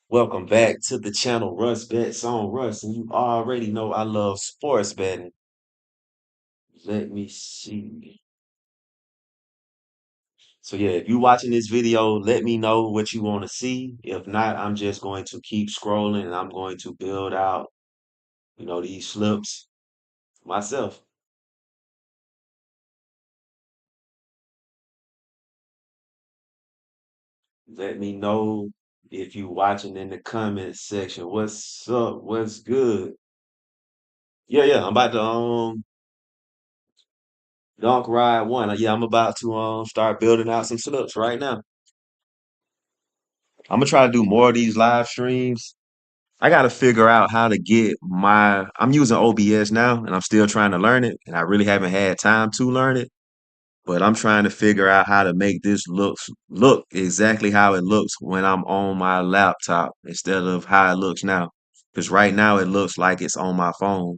Welcome back to the channel, Russ Bets on Russ, and you already know I love sports betting. Let me see. So yeah, if you're watching this video, let me know what you want to see. If not, I'm just going to keep scrolling and I'm going to build out, these slips myself. Let me know if you watching in the comments section. What's up? What's good? Yeah, I'm about to dunk ride one. Yeah, I'm about to start building out some slips right now. I'm gonna try to do more of these live streams. I got to figure out how to get I'm using OBS now and I'm still trying to learn it. And I really haven't had time to learn it, but I'm trying to figure out how to make this look exactly how it looks when I'm on my laptop instead of how it looks now. Because right now it looks like it's on my phone.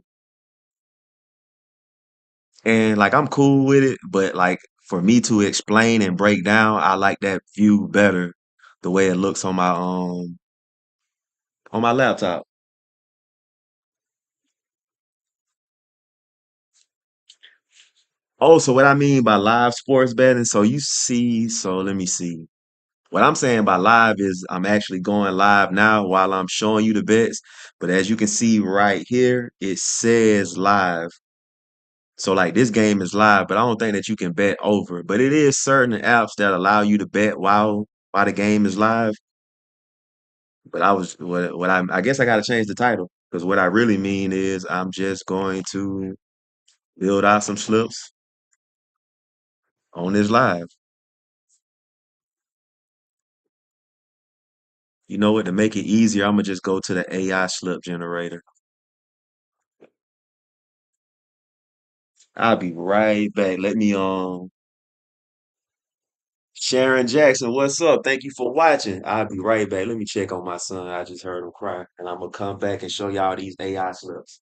And like I'm cool with it, but like for me to explain and break down, I like that view better the way it looks on my laptop. Oh, so what I mean by live sports betting, so let me see. What I'm saying by live is I'm actually going live now while I'm showing you the bets. But as you can see right here, it says live. So like this game is live, but I don't think that you can bet over. But it is certain apps that allow you to bet while the game is live. But I guess I gotta change the title because what I really mean is I'm just going to build out some slips on this live. You know what? To make it easier, I'm gonna just go to the AI slip generator. I'll be right back. Let me Sharon Jackson, what's up? Thank you for watching. I'll be right back. Let me check on my son. I just heard him cry. And I'm gonna come back and show y'all these AI slips.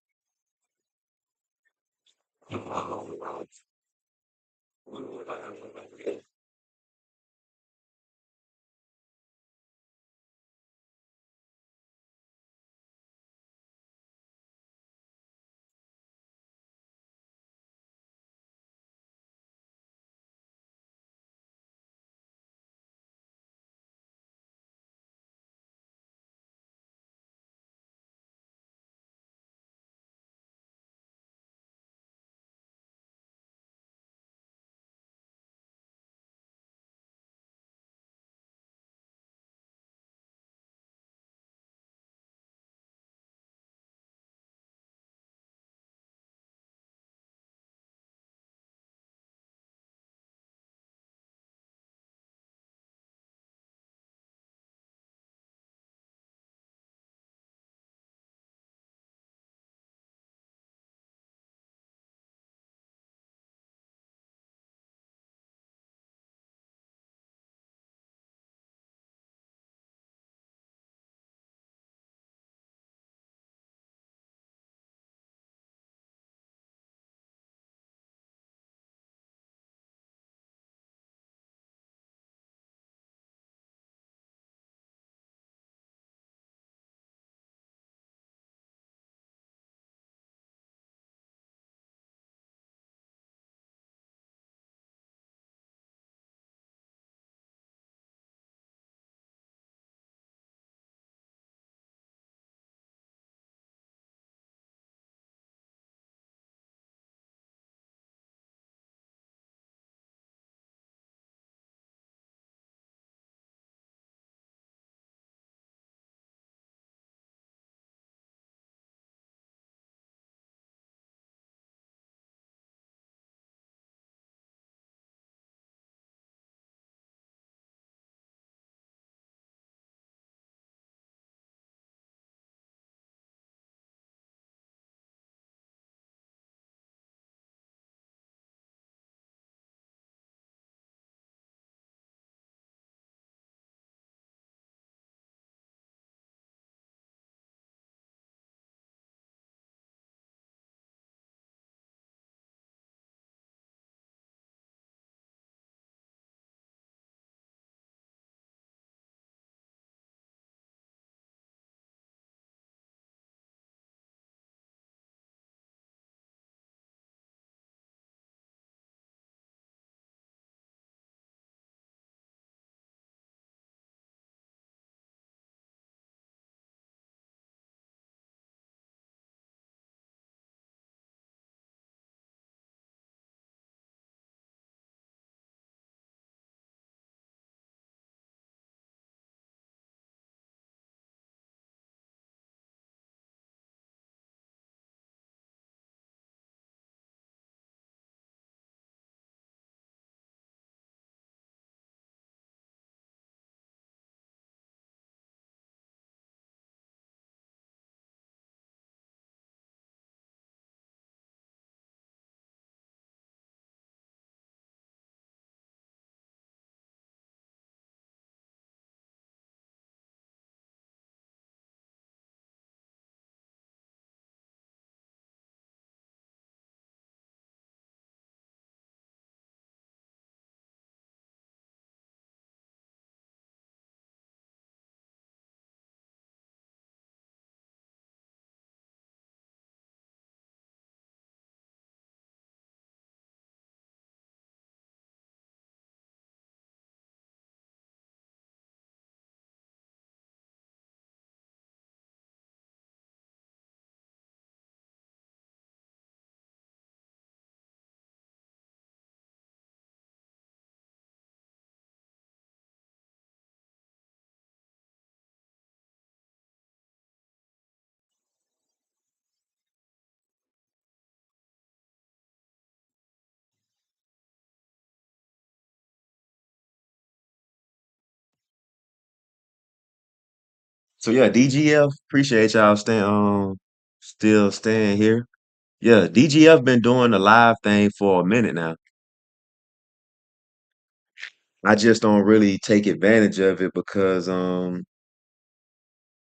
So yeah, DGF, appreciate y'all staying still staying here. Yeah, DGF been doing the live thing for a minute now. I just don't really take advantage of it because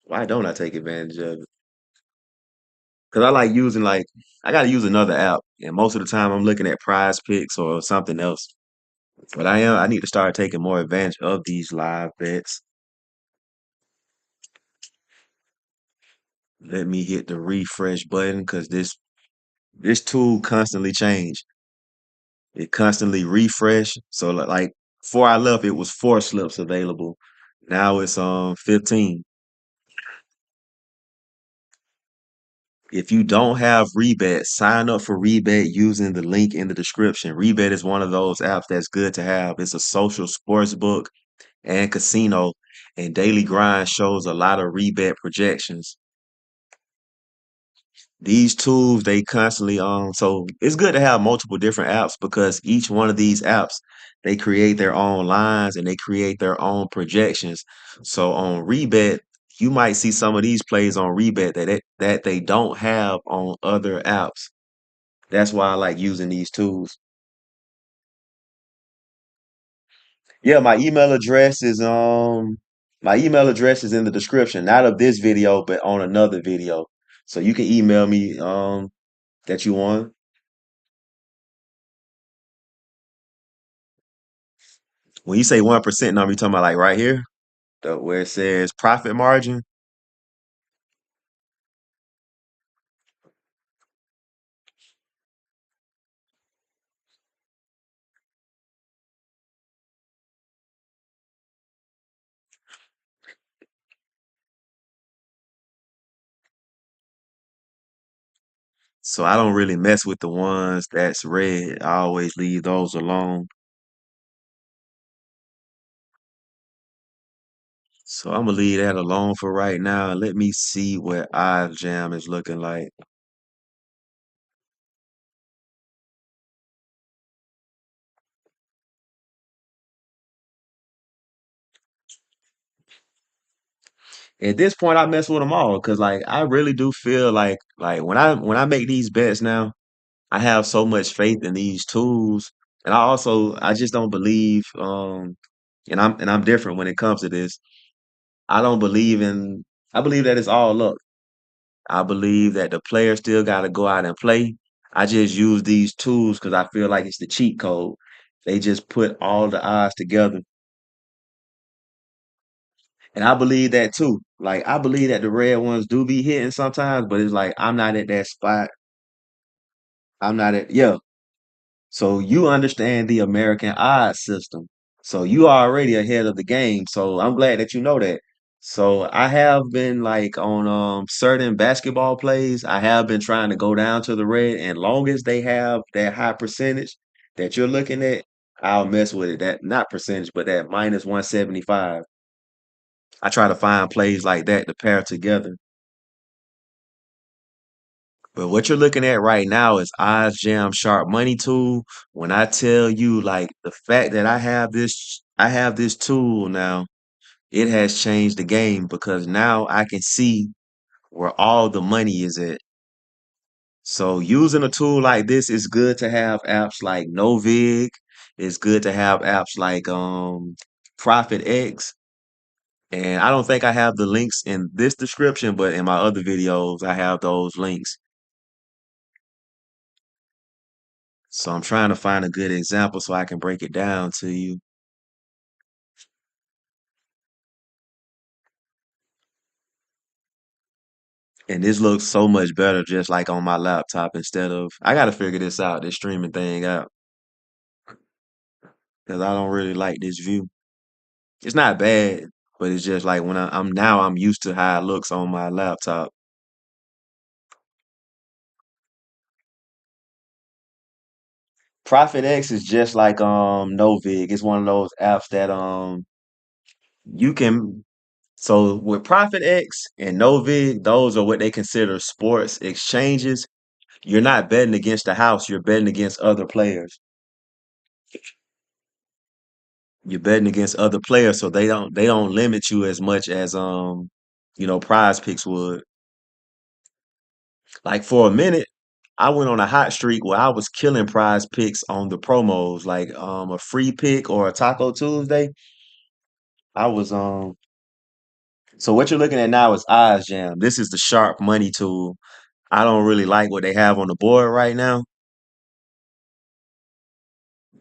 why don't I take advantage of it? Because I like using I gotta use another app. And most of the time I'm looking at PrizePicks or something else. But I need to start taking more advantage of these live bets. Let me hit the refresh button because this tool constantly change. It constantly refresh. So like before I left, it was 4 slips available. Now it's 15. If you don't have Rebet, sign up for Rebet using the link in the description. Rebet is one of those apps that's good to have. It's a social sports book and casino, and Daily Grind shows a lot of Rebet projections. These tools they constantly so it's good to have multiple different apps because each one of these apps they create their own lines and they create their own projections. So on Rebet, you might see some of these plays on Rebet that they don't have on other apps. That's why I like using these tools. Yeah, my email address is in the description, not of this video, but on another video. So you can email me that you want. When you say 1% number, you talking about like right here, where it says profit margin. So I don't really mess with the ones that's red. I always leave those alone. So I'm gonna leave that alone for right now. Let me see what Jam is looking like. At this point, I mess with them all because like I really do feel like when I make these bets now, I have so much faith in these tools, and I just don't believe and I'm different when it comes to this. I don't believe in I believe that it's all luck. I believe that the player still got to go out and play. I just use these tools because I feel like it's the cheat code. They just put all the odds together. And I believe that too. Like I believe that the red ones do be hitting sometimes, but it's like I'm not at that spot. I'm not at yeah. So you understand the American odds system. So you are already ahead of the game. So I'm glad that you know that. So I have been like on certain basketball plays, I have been trying to go down to the red, and long as they have that high percentage that you're looking at, I'll mess with it. That not percentage, but that minus 175. I try to find plays like that to pair together. But what you're looking at right now is Odds Jam Sharp Money Tool. When I tell you like the fact that I have this tool now, it has changed the game because now I can see where all the money is at. So using a tool like this is good to have apps like Novig. It's good to have apps like Profit X. And I don't think I have the links in this description, but in my other videos, I have those links. So I'm trying to find a good example so I can break it down to you. And this looks so much better just like on my laptop instead of I gotta figure this streaming thing out. Because I don't really like this view. It's not bad, but it's just like when I'm used to how it looks on my laptop. Profit X is just like Novig. It's one of those apps that you can so with Profit X and Novig, those are what they consider sports exchanges. You're not betting against the house, you're betting against other players. You're betting against other players, so they don't limit you as much as Prize Picks would. Like for a minute, I went on a hot streak where I was killing Prize Picks on the promos, like a free pick or a Taco Tuesday. I was So what you're looking at now is Eyes Jam. This is the sharp money tool. I don't really like what they have on the board right now,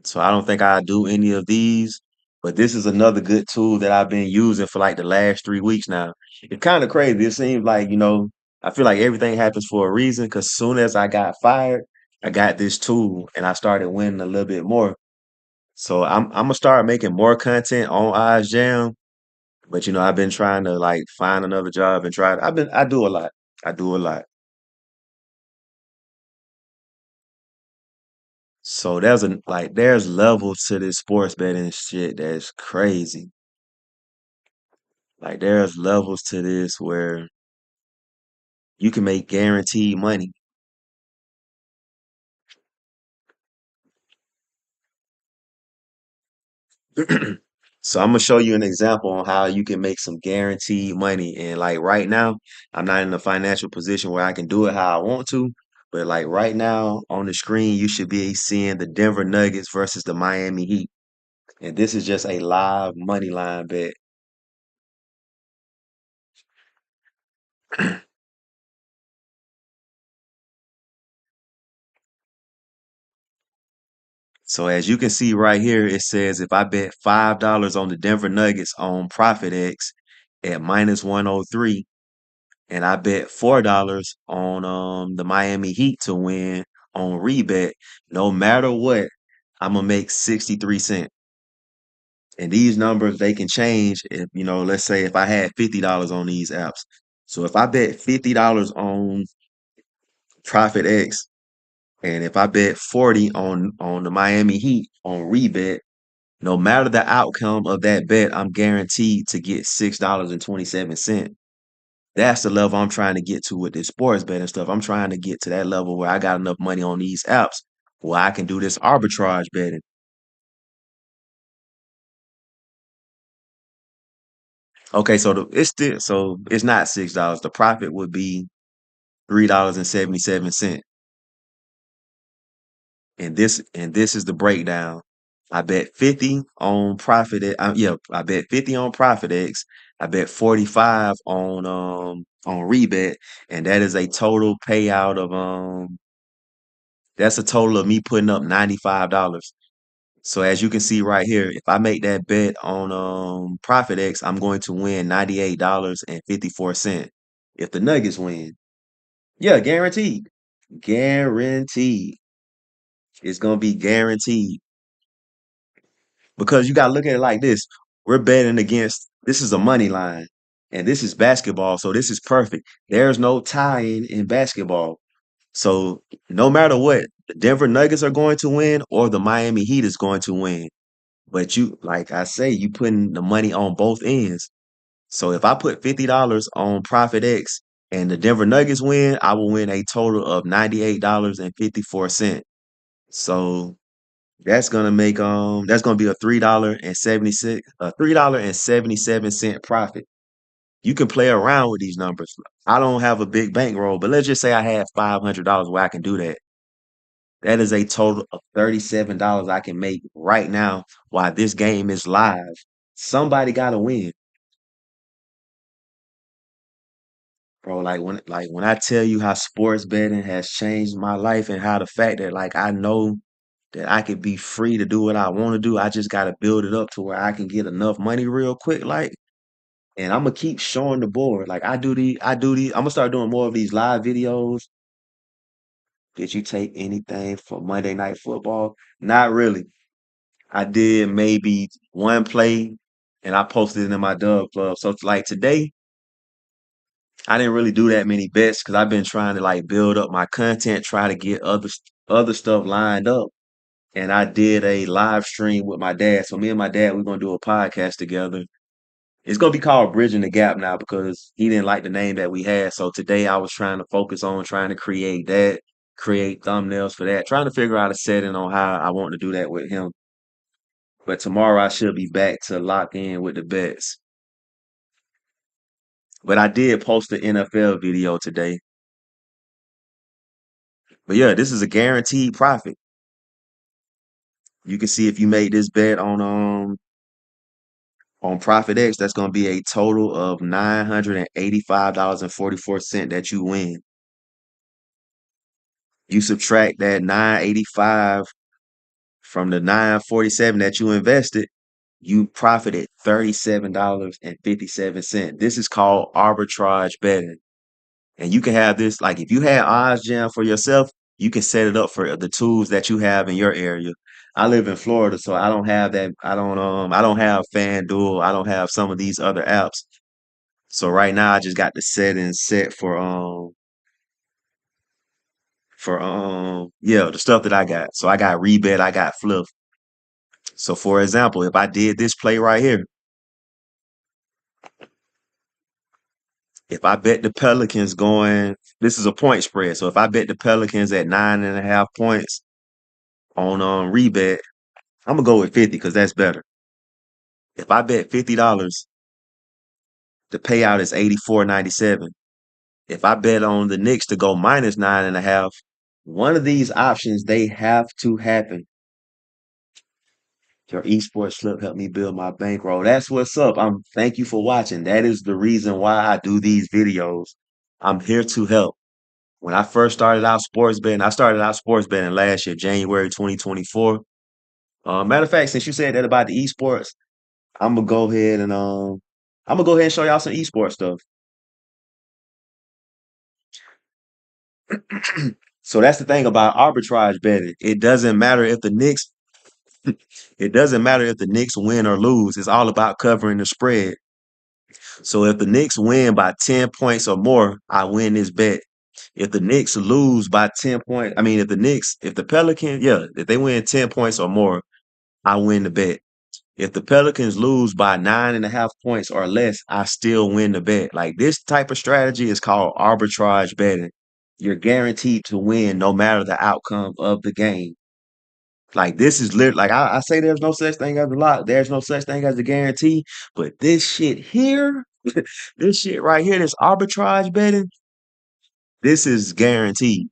so I don't think I do any of these. But this is another good tool that I've been using for like the last 3 weeks now. It's kind of crazy. It seems like, I feel like everything happens for a reason because soon as I got fired, I got this tool and I started winning a little bit more. So I'm gonna start making more content on Eyes Jam. But I've been trying to like find another job and try. I do a lot. I do a lot. So there's levels to this sports betting shit that's crazy. Like there's levels to this where you can make guaranteed money. So I'm gonna show you an example on how you can make some guaranteed money. And like right now, I'm not in a financial position where I can do it how I want to. But like right now on the screen, you should be seeing the Denver Nuggets versus the Miami Heat. And this is just a live money line bet. So as you can see right here, it says if I bet $5 on the Denver Nuggets on ProfitX at -103, and I bet $4 on the Miami Heat to win on rebet, no matter what, I'm gonna make 63 cents. And these numbers they can change if let's say if I had $50 on these apps. So if I bet $50 on ProfitX and if I bet 40 on the Miami Heat on rebet, no matter the outcome of that bet, I'm guaranteed to get $6.27. That's the level I'm trying to get to with this sports betting stuff. I'm trying to get to that level where I got enough money on these apps where I can do this arbitrage betting. Okay, so it's not $6. The profit would be $3.77. And this is the breakdown. I bet 50 on I bet 50 on ProfitX. I bet 45 on Rebet, and that is a total payout of that's a total of me putting up $95. So as you can see right here, if I make that bet on ProfitX, I'm going to win $98.54 if the Nuggets win. Yeah, guaranteed. Guaranteed. It's gonna be guaranteed. Because you gotta look at it like this. We're betting against this is a money line. And this is basketball, so this is perfect. There's no tie-in in basketball. So no matter what, the Denver Nuggets are going to win or the Miami Heat is going to win. But like I say, you putting the money on both ends. So if I put $50 on Profit X and the Denver Nuggets win, I will win a total of $98.54. So that's gonna be a $3.77 profit. You can play around with these numbers. I don't have a big bankroll, but let's just say I had $500 where I can do that. That is a total of $37 I can make right now while this game is live. Somebody gotta win. Bro, like when I tell you how sports betting has changed my life and how the fact that like I know that I could be free to do what I want to do. I just gotta build it up to where I can get enough money real quick, like, and I'm gonna keep showing the board. Like I'm gonna start doing more of these live videos. Did you take anything for Monday Night Football? Not really. I did maybe one play and I posted it in my Dub Club. So it's like today, I didn't really do that many bets because I've been trying to like build up my content, try to get other stuff lined up. And I did a live stream with my dad. So me and my dad, we're gonna do a podcast together. It's gonna be called Bridging the Gap now because he didn't like the name that we had. So today I was trying to focus on trying to create that, create thumbnails for that, trying to figure out a setting on how I want to do that with him. But tomorrow I should be back to lock in with the bets. But I did post an NFL video today. But yeah, this is a guaranteed profit. You can see if you made this bet on Profit X, that's gonna be a total of $985.44 that you win. You subtract that 985 from the 947 that you invested, you profited $37.57. This is called arbitrage betting. And you can have this, like if you had odds jam for yourself, you can set it up for the tools that you have in your area. I live in Florida, so I don't have that. I don't have FanDuel. I don't have some of these other apps. So right now I just got the settings set for yeah, the stuff that I got. So I got Rebet, I got Fliff. So for example, if I did this play right here, if I bet the Pelicans going, this is a point spread. So if I bet the Pelicans at 9.5 points on Rebet, I'm gonna go with 50 because that's better. If I bet $50, the payout is 84.97. If I bet on the Knicks to go minus 9.5, one of these options they have to happen. Your esports slip helped me build my bankroll. That's what's up. Thank you for watching. That is the reason why I do these videos. I'm here to help. When I first started out sports betting, I started out sports betting last year, January 2024. Matter of fact, since you said that about the esports, I'm gonna go ahead and show y'all some esports stuff. So that's the thing about arbitrage betting. It doesn't matter if the Knicks win or lose. It's all about covering the spread. So if the Knicks win by 10 points or more, I win this bet. If the Knicks lose by 10 points, I mean, if the Pelicans, yeah, if they win 10 points or more, I win the bet. If the Pelicans lose by 9.5 points or less, I still win the bet. Like this type of strategy is called arbitrage betting. You're guaranteed to win no matter the outcome of the game. Like this is literally like I say there's no such thing as a lock, there's no such thing as a guarantee, but this shit here, this shit right here, this arbitrage betting, this is guaranteed.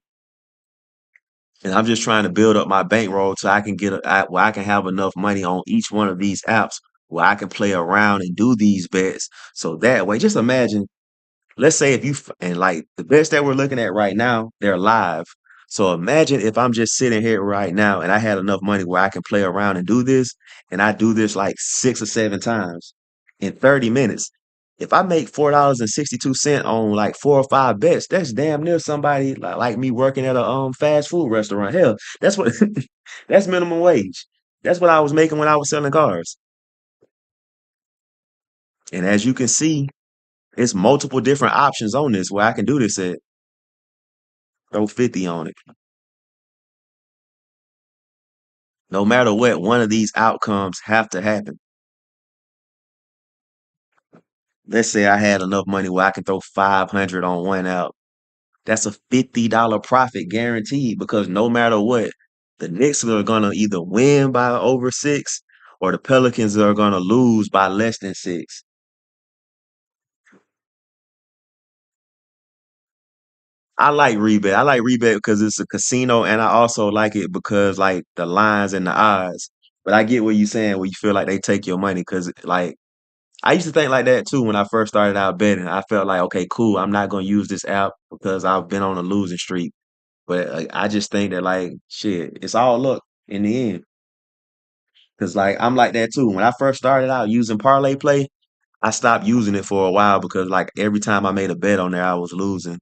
And I'm just trying to build up my bankroll so I can where I can have enough money on each one of these apps where I can play around and do these bets. So that way, just imagine, let's say if and like the bets that we're looking at right now, they're live. So imagine if I'm just sitting here right now and I had enough money where I can play around and do this, and I do this like 6 or 7 times in 30 minutes. If I make $4.62 on like 4 or 5 bets, that's damn near somebody like me working at a fast food restaurant. Hell, that's what that's minimum wage. That's what I was making when I was selling cars. And as you can see, it's multiple different options on this where I can do this at. Throw 50 on it. No matter what, one of these outcomes have to happen. Let's say I had enough money where I can throw 500 on one out. That's a $50 profit guaranteed because no matter what, the Knicks are gonna either win by over 6 or the Pelicans are gonna lose by less than 6. I like rebet because it's a casino, and I also like it because like the lines and the odds. But I get what you're saying, where you feel like they take your money because like I used to think like that too when I first started out betting. I felt like, okay, cool, I'm not gonna use this app because I've been on a losing streak. But I just think that like shit, it's all luck in the end. Cause like I'm like that too. When I first started out using Parlay Play, I stopped using it for a while because like every time I made a bet on there, I was losing.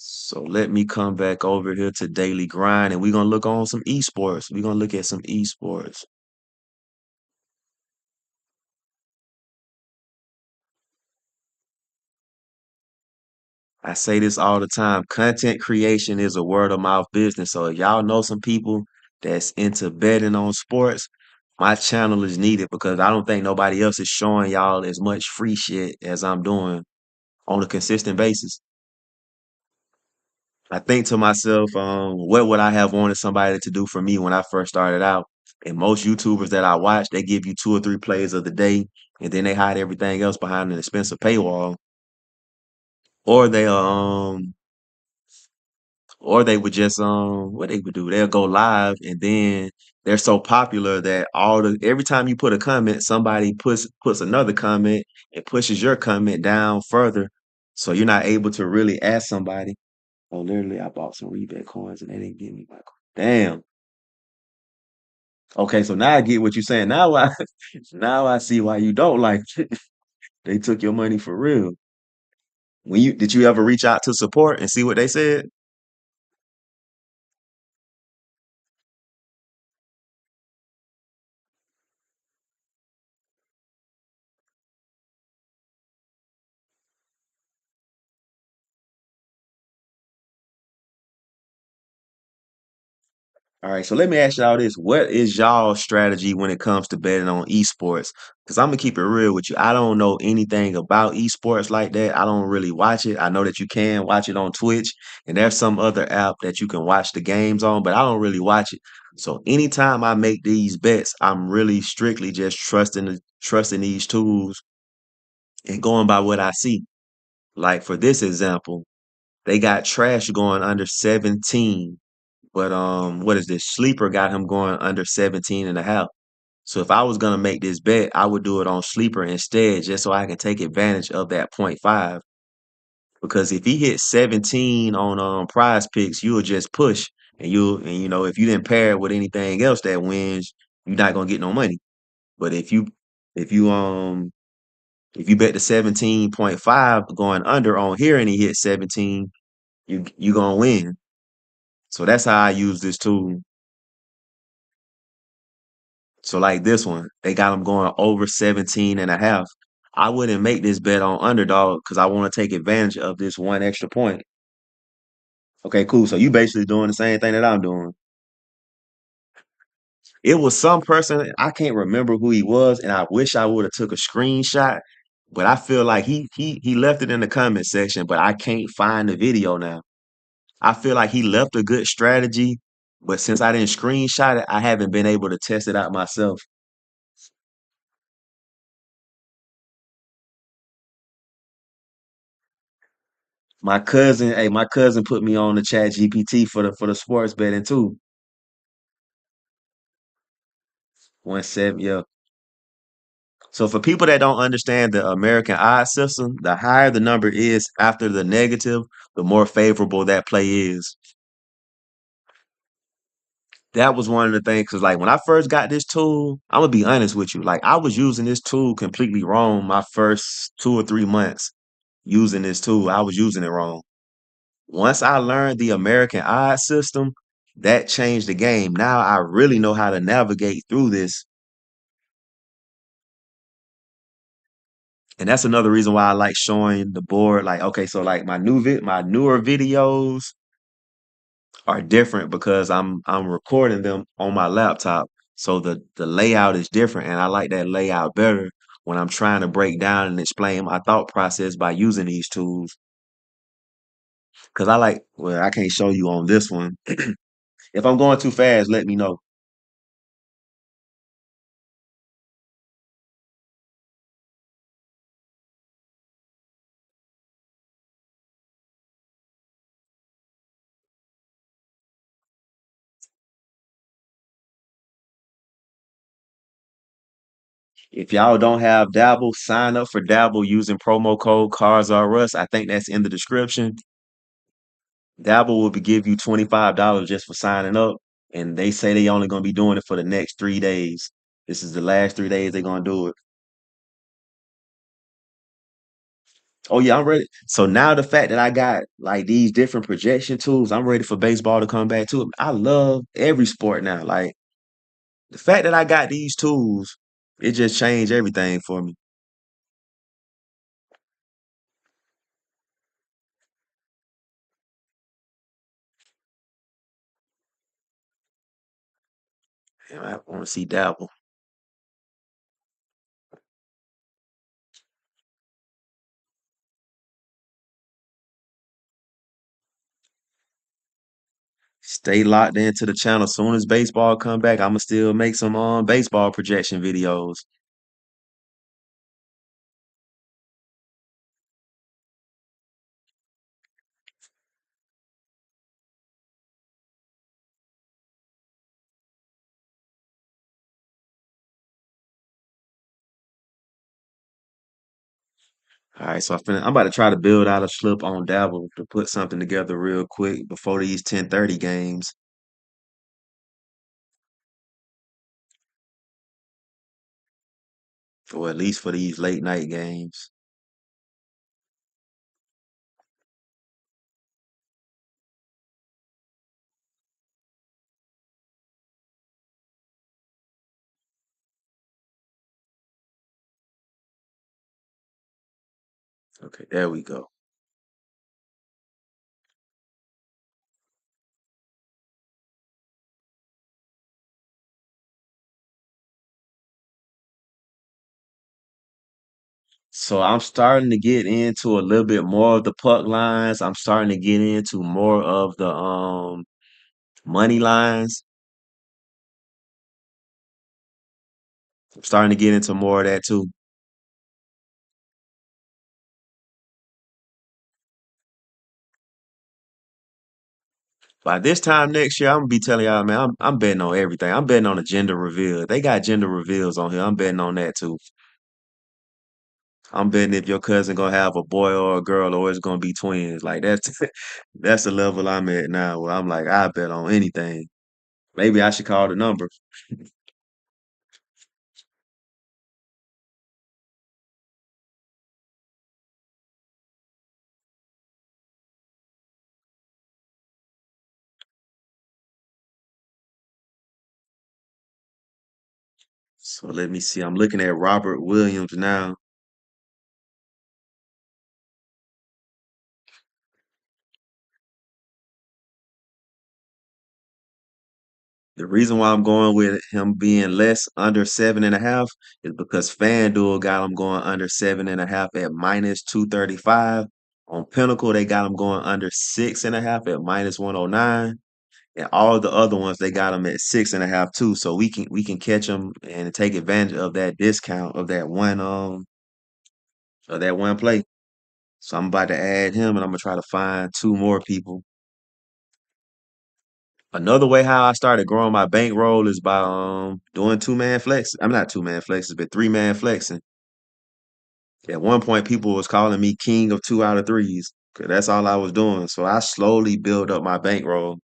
So let me come back over here to Daily Grind and we're gonna look on some esports. We're gonna look at some esports. I say this all the time. Content creation is a word of mouth business. So if y'all know some people that's into betting on sports, my channel is needed because I don't think nobody else is showing y'all as much free shit as I'm doing on a consistent basis. I think to myself, what would I have wanted somebody to do for me when I first started out? And most YouTubers that I watch, they give you 2 or 3 plays of the day, and then they hide everything else behind an expensive paywall, or they would just what they would do, they'll go live, and then they're so popular that every time you put a comment, somebody puts another comment and pushes your comment down further, so you're not able to really ask somebody. Oh, literally, I bought some rebate coins and they didn't give me my coin. Damn. Okay, so now I get what you're saying. Now I now I see why you don't like it. They took your money for real. Did you ever reach out to support and see what they said? All right, so let me ask y'all this. What is y'all strategy when it comes to betting on esports? Because I'm gonna keep it real with you. I don't know anything about esports like that. I don't really watch it. I know that you can watch it on Twitch, and there's some other app that you can watch the games on, but I don't really watch it. So anytime I make these bets, I'm really strictly just trusting these tools and going by what I see. Like for this example, they got Trash going under 17. But what is this? Sleeper got him going under 17 and a half. So if I was gonna make this bet, I would do it on Sleeper instead, just so I can take advantage of that point 0.5. Because if he hits 17 on prize picks, you'll just push, and if you didn't pair it with anything else that wins, you're not gonna get no money. But if you if you bet the 17.5 going under on here and he hits 17, you gonna win. So that's how I use this tool. So like this one, they got them going over 17 and a half. I wouldn't make this bet on underdog because I want to take advantage of this one extra point. Okay, cool. So you basically doing the same thing that I'm doing. It was some person, I can't remember who he was, and I wish I would have took a screenshot, but I feel like he left it in the comment section, but I can't find the video now. I feel like he left a good strategy, but since I didn't screenshot it, I haven't been able to test it out myself. My cousin put me on the chat GPT for the sports betting too. 1 7, yeah. So for people that don't understand the American odds system, the higher the number is after the negative, the more favorable that play is. That was one of the things because like when I first got this tool, I'm gonna be honest with you. Like I was using this tool completely wrong my first 2 or 3 months using this tool. I was using it wrong. Once I learned the American odds system, that changed the game. Now I really know how to navigate through this. And that's another reason why I like showing the board. Like, okay, so like my newer videos are different because I'm recording them on my laptop. So the layout is different and I like that layout better when I'm trying to break down and explain my thought process by using these tools. Cause I can't show you on this one. If I'm going too fast, let me know. If y'all don't have Dabble, sign up for Dabble using promo code CARSRUS. I think that's in the description. Dabble will give you $25 just for signing up, and they say they only gonna be doing it for the next 3 days. This is the last 3 days they're gonna do it. Oh yeah, I'm ready. So now the fact that I got like these different projection tools, I'm ready for baseball to come back to it. I love every sport now. Like the fact that I got these tools, it just changed everything for me. And I want to see Dabble. Stay locked into the channel. Soon as baseball come back, I'ma still make some baseball projection videos. All right, so I'm about to try to build out a slip on Dabble to put something together real quick before these 10:30 games, or at least for these late night games. Okay, there we go. So I'm starting to get into a little bit more of the puck lines. I'm starting to get into more of the money lines. I'm starting to get into more of that too. By this time next year, I'm gonna be telling y'all, man, I'm betting on everything. I'm betting on the gender reveal. They got gender reveals on here. I'm betting on that too. I'm betting if your cousin gonna have a boy or a girl, or it's gonna be twins. Like that's that's the level I'm at now. Where I'm like, I bet on anything. Maybe I should call the number. So let me see. I'm looking at Robert Williams now. The reason why I'm going with him being less under 7.5 is because FanDuel got him going under 7.5 at minus 235. On Pinnacle, they got him going under 6.5 at minus 109. And all the other ones, they got him at 6.5 too. So we can catch him and take advantage of that discount of that one play. So I'm about to add him, and I'm gonna try to find two more people. Another way how I started growing my bankroll is by doing two-man flex. I'm not two-man flexes, but three-man flexing. At one point, people was calling me king of 2 out of 3s, 'cause that's all I was doing. So I slowly built up my bankroll.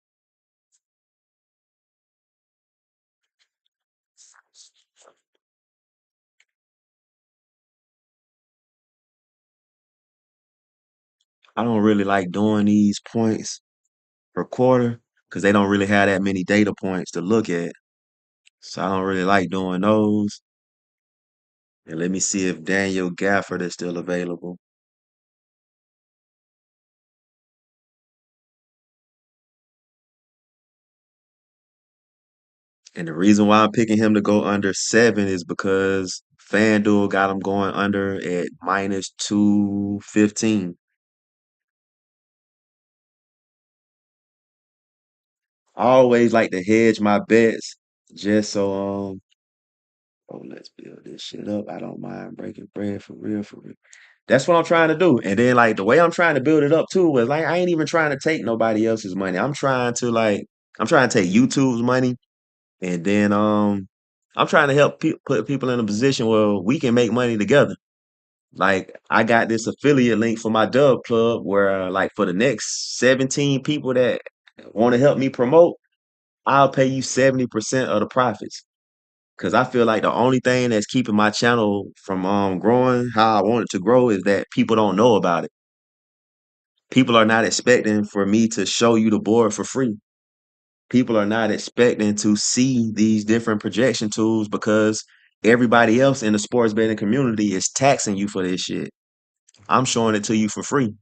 I don't really like doing these points per quarter because they don't really have that many data points to look at. So I don't really like doing those. And let me see if Daniel Gafford is still available. And the reason why I'm picking him to go under 7 is because FanDuel got him going under at minus 215. I always like to hedge my bets just so oh, let's build this shit up. I don't mind breaking bread for real, for real. That's what I'm trying to do. And then like the way I'm trying to build it up too was like I ain't even trying to take nobody else's money. I'm trying to take YouTube's money, and then I'm trying to help put people in a position where we can make money together. Like I got this affiliate link for my Dub Club where like for the next 17 people that want to help me promote, I'll pay you 70% of the profits. Cause I feel like the only thing that's keeping my channel from growing how I want it to grow is that people don't know about it. People are not expecting for me to show you the board for free. People are not expecting to see these different projection tools because everybody else in the sports betting community is taxing you for this shit. I'm showing it to you for free.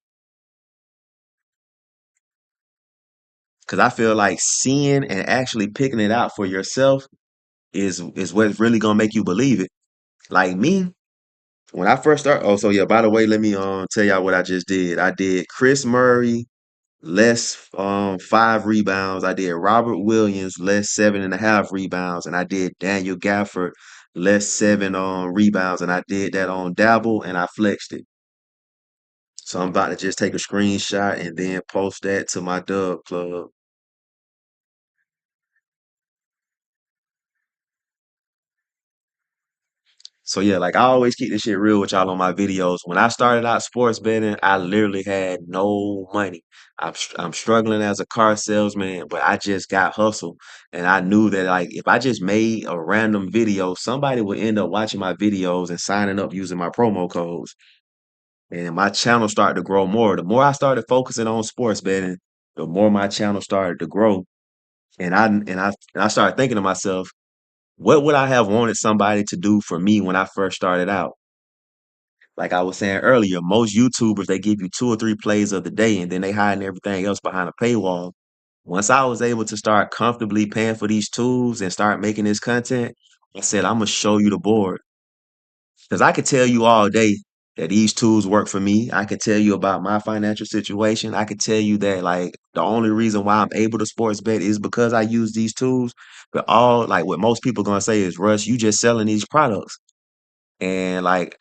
Cause I feel like seeing and actually picking it out for yourself is what's really gonna make you believe it. Like me, when I first started. Oh, so yeah. By the way, let me tell y'all what I just did. I did Chris Murray, less 5 rebounds. I did Robert Williams less 7.5 rebounds, and I did Daniel Gafford less 7 rebounds, and I did that on Dabble, and I flexed it. So I'm about to just take a screenshot and then post that to my Dub Club. So yeah, like I always keep this shit real with y'all on my videos. When I started out sports betting, I literally had no money. I'm struggling as a car salesman, but I just got hustle, and I knew that like if I just made a random video, somebody would end up watching my videos and signing up using my promo codes, and my channel started to grow more. The more I started focusing on sports betting, the more my channel started to grow, and I started thinking to myself, what would I have wanted somebody to do for me when I first started out? Like I was saying earlier, most YouTubers they give you 2 or 3 plays of the day and then they hiding everything else behind a paywall. Once I was able to start comfortably paying for these tools and start making this content, I said I'm gonna show you the board. Because I could tell you all day that these tools work for me. I could tell you about my financial situation. I could tell you that like the only reason why I'm able to sports bet is because I use these tools. But all like what most people gonna say is, Russ, you just selling these products. And like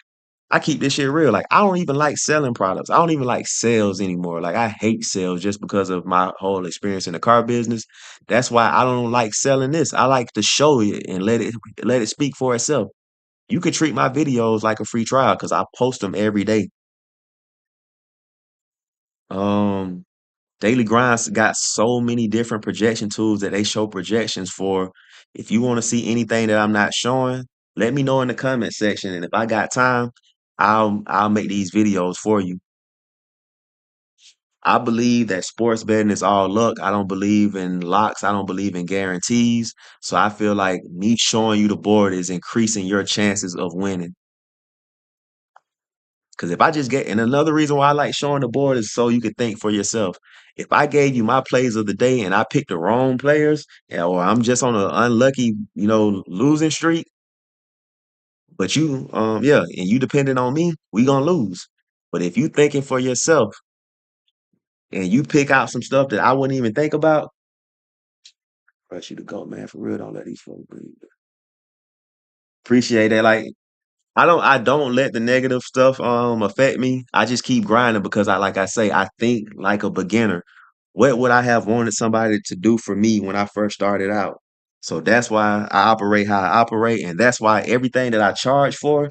I keep this shit real. Like I don't even like selling products. I don't even like sales anymore. Like I hate sales just because of my whole experience in the car business. That's why I don't like selling this. I like to show it and let it speak for itself. You could treat my videos like a free trial because I post them every day. Um, Daily Grinds got so many different projection tools that they show projections for. If you want to see anything that I'm not showing, let me know in the comment section, and if I got time, I'll make these videos for you. I believe that sports betting is all luck. I don't believe in locks. I don't believe in guarantees. So I feel like me showing you the board is increasing your chances of winning. Because if I just get, and another reason why I like showing the board is so you can think for yourself. If I gave you my plays of the day and I picked the wrong players, or I'm just on an unlucky, losing streak, but yeah, and you depending on me, we gonna lose. But if you thinking for yourself and you pick out some stuff that I wouldn't even think about, rush you to go, man. For real, don't let these folks breathe. Appreciate that. Like I don't let the negative stuff affect me. I just keep grinding because like I say, I think like a beginner. What would I have wanted somebody to do for me when I first started out? So that's why I operate how I operate, and that's why everything that I charge for,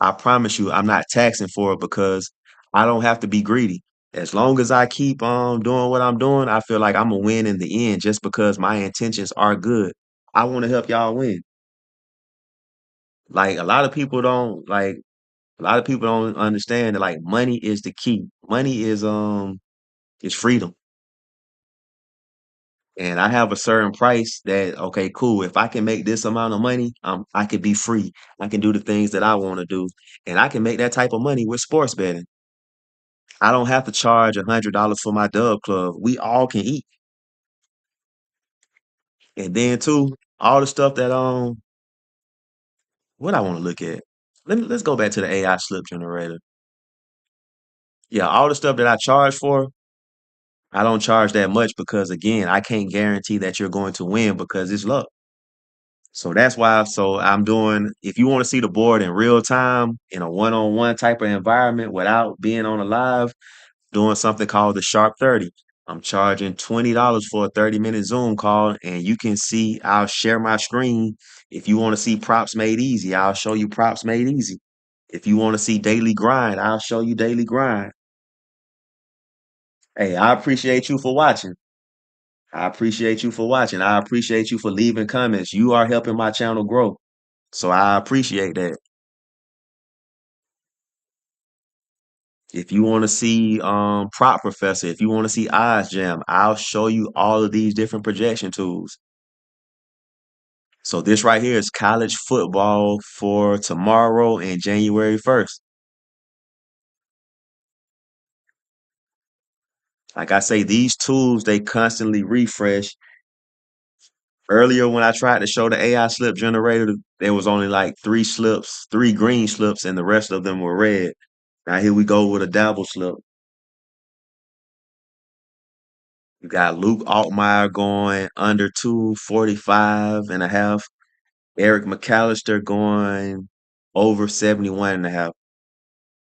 I promise you, I'm not taxing for it because I don't have to be greedy. As long as I keep doing what I'm doing, I feel like I'm gonna win in the end just because my intentions are good. I want to help y'all win. Like a lot of people don't understand that like money is the key. Money is freedom. And I have a certain price that okay, cool. If I can make this amount of money, I can be free. I can do the things that I want to do, and I can make that type of money with sports betting. I don't have to charge $100 for my dub club. We all can eat, and then too, all the stuff that what I want to look at. Let's go back to the AI slip generator. Yeah, all the stuff that I charge for, I don't charge that much because again, I can't guarantee that you're going to win because it's luck. So that's why. So I'm doing. If you want to see the board in real time in a one-on-one type of environment without being on a live, doing something called the Sharp 30. I'm charging $20 for a 30-minute Zoom call, and you can see. I'll share my screen. If you want to see props made easy, I'll show you props made easy. If you want to see daily grind, I'll show you daily grind. Hey, I appreciate you for watching. I appreciate you for watching. I appreciate you for leaving comments. You are helping my channel grow. So I appreciate that. If you want to see Prop Professor, if you want to see Odds Jam, I'll show you all of these different projection tools. So this right here is college football for tomorrow and January 1st. Like I say, these tools, they constantly refresh. Earlier, when I tried to show the AI slip generator, there was only like 3 slips, 3 green slips, and the rest of them were red. Now here we go with a dabble slip. You got Luke Altmaier going under 245.5. Eric McAllister going over 71.5.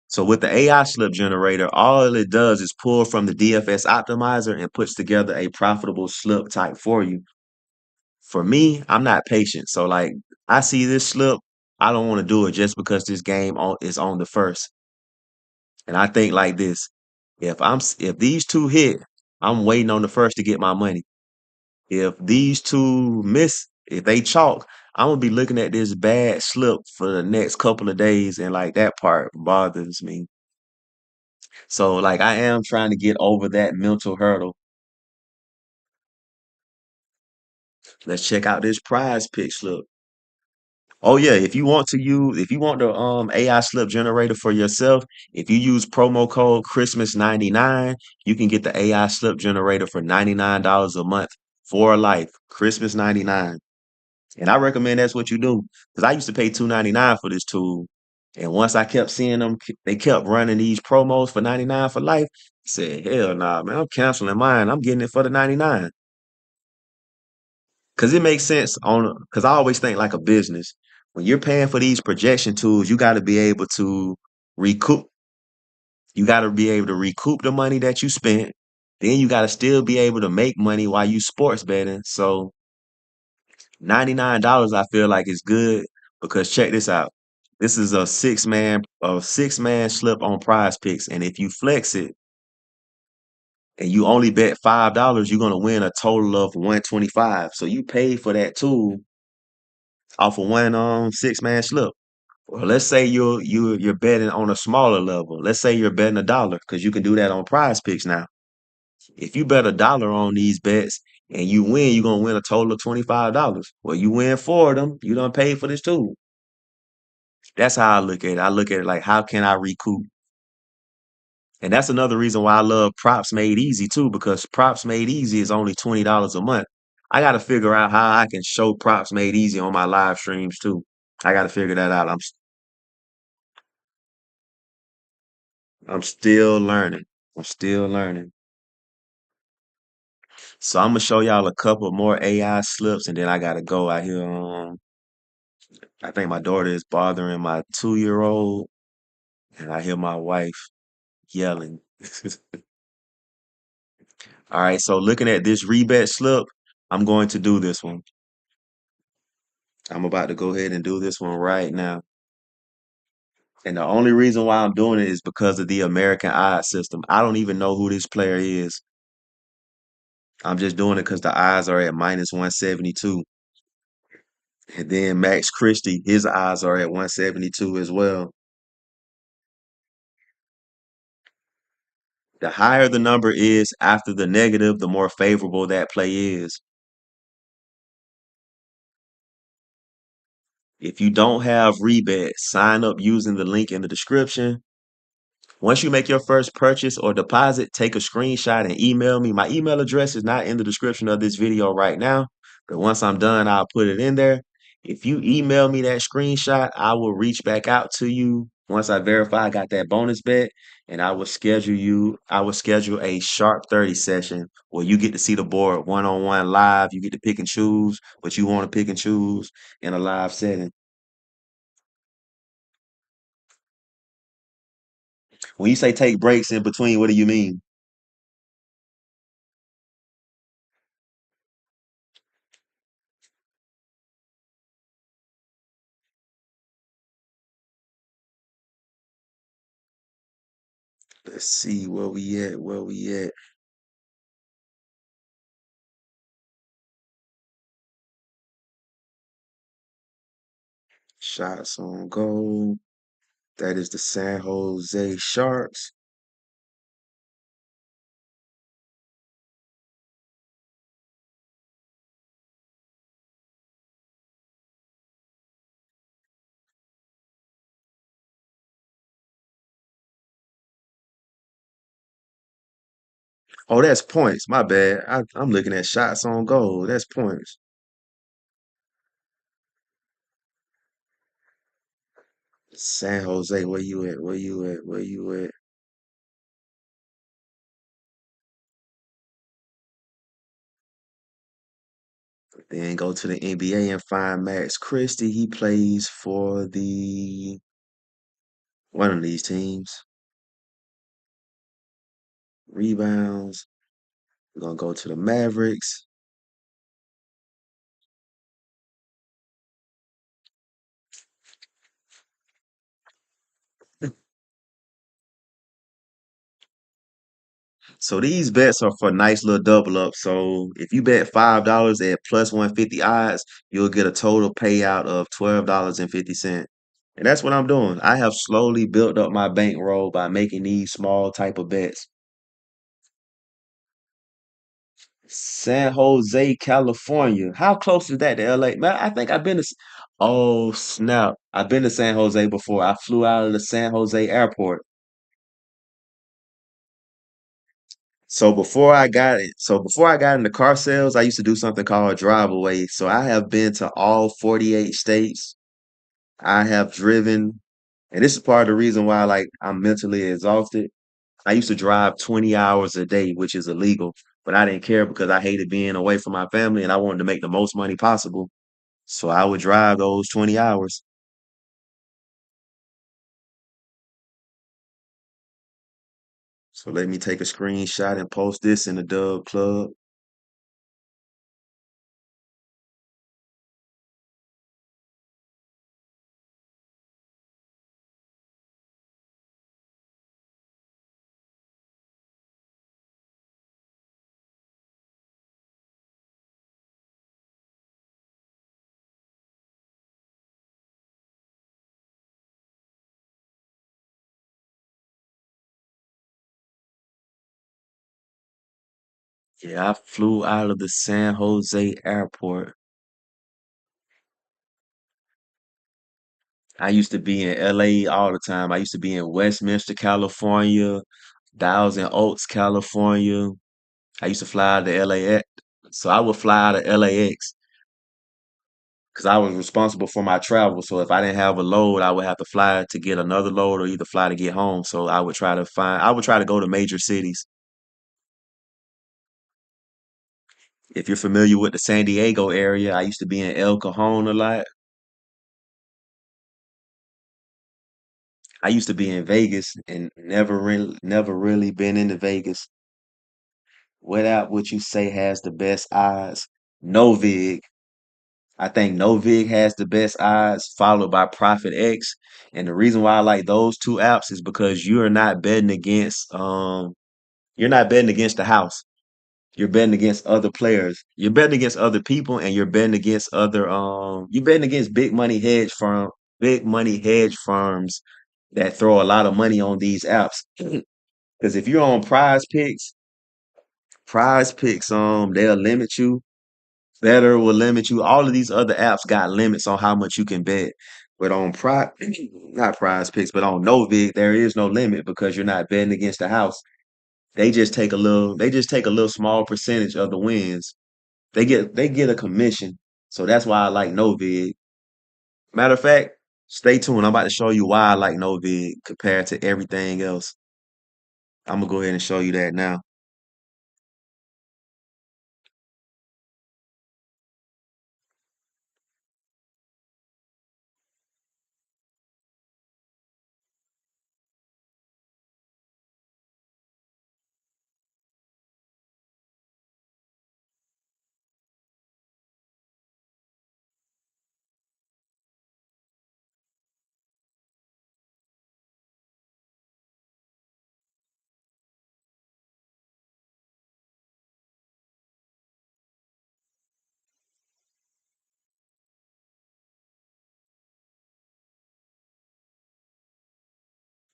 So with the AI slip generator, all it does is pull from the DFS optimizer and puts together a profitable slip type for you. For me, I'm not patient. So like I see this slip, I don't want to do it just because this is on the first. And I think like this, if these two hit, I'm waiting on the first to get my money. If these two miss, if they chalk, I'm gonna be looking at this bad slip for the next couple of days, and like that part bothers me. So like I am trying to get over that mental hurdle. Let's check out this prize pick slip. Oh yeah, if you want the AI slip generator for yourself, if you use promo code Christmas 99, you can get the AI slip generator for $99 a month for life. Christmas 99. And I recommend that's what you do. Because I used to pay 2.99 for this tool. And once I kept seeing them, they kept running these promos for 99 for life. I said, hell nah, man, I'm canceling mine. I'm getting it for the 99. Cause it makes sense cause I always think like a business. When you're paying for these projection tools, you gotta be able to recoup. You gotta be able to recoup the money that you spent. Then you gotta still be able to make money while you sports betting. So $99 I feel like is good because check this out. This is a six man slip on prize picks. And if you flex it and you only bet $5, you're gonna win a total of 125. So you paid for that tool off of one six-man slip. Well, let's say you're betting on a smaller level. Let's say you're betting $1 because you can do that on prize picks now. If you bet $1 on these bets and you win, you're gonna win a total of $25. Well, you win four of them, you done paid for this tool. That's how I look at it. I look at it like how can I recoup? And that's another reason why I love props made easy too, because props made easy is only $20 a month. I gotta figure out how I can show props made easy on my live streams too. I gotta figure that out. I'm still learning. I'm still learning. So I'm gonna show y'all a couple more AI slips, and then I gotta go out here. I think my daughter is bothering my 2-year-old, and I hear my wife yelling. All right, so looking at this rebet slip, I'm going to do this one. I'm about to go ahead and do this one right now. And the only reason why I'm doing it is because of the American odds system. I don't even know who this player is. I'm just doing it because the odds are at minus 172. And then Max Christie, his odds are at 172 as well. The higher the number is after the negative, the more favorable that play is. If you don't have rebet, sign up using the link in the description. Once you make your first purchase or deposit, take a screenshot and email me. My email address is not in the description of this video right now, but once I'm done, I'll put it in there. If you email me that screenshot, I will reach back out to you once I verify I got that bonus bet, and I will schedule a sharp 30 session where you get to see the board one-on-one live. You get to pick and choose what you want to pick and choose in a live setting. When you say take breaks in between, what do you mean? Let's see where we at, where we at. Shots on goal. That is the San Jose Sharks. Oh, that's points. My bad. I'm looking at shots on goal. That's points. San Jose, where you at? Where you at? Where you at? Then go to the NBA and find Max Christie. He plays for the one of these teams. Rebounds. We're gonna go to the Mavericks. So these bets are for nice little double up. So if you bet $5 at plus 150 odds, you'll get a total payout of $12.50. And that's what I'm doing. I have slowly built up my bankroll by making these small type of bets. San Jose, California. How close is that to LA? Man, I think I've been to. Oh, snap. I've been to San Jose before. I flew out of the San Jose airport. So before I got into car sales, I used to do something called drive away. So I have been to all 48 states. I have driven, and this is part of the reason why like I'm mentally exhausted. I used to drive 20 hours a day, which is illegal, but I didn't care because I hated being away from my family and I wanted to make the most money possible. So I would drive those 20 hours. So let me take a screenshot and post this in the Dub Club. Yeah, I flew out of the San Jose airport. I used to be in LA all the time. I used to be in Westminster, California, Thousand Oaks, California. I used to fly out to LAX. So I would fly out of LAX because I was responsible for my travel. So if I didn't have a load, I would have to fly to get another load or either fly to get home. So I would try to go to major cities. If you're familiar with the San Diego area, I used to be in El Cajon a lot. I used to be in Vegas and never really been into Vegas. What app would you say has the best odds? Novig. I think Novig has the best odds, followed by Profit X. And the reason why I like those two apps is because you're not betting against the house. You're betting against other players. You're betting against other people and you're betting against big money hedge firms that throw a lot of money on these apps. Because if you're on prize picks, they'll limit you. Betr will limit you. All of these other apps got limits on how much you can bet. But on not prize picks, but on Novig, there is no limit because you're not betting against the house. They just take a little small percentage of the wins. They get a commission. So that's why I like Novig. Matter of fact, stay tuned. I'm about to show you why I like Novig compared to everything else. I'm gonna go ahead and show you that now.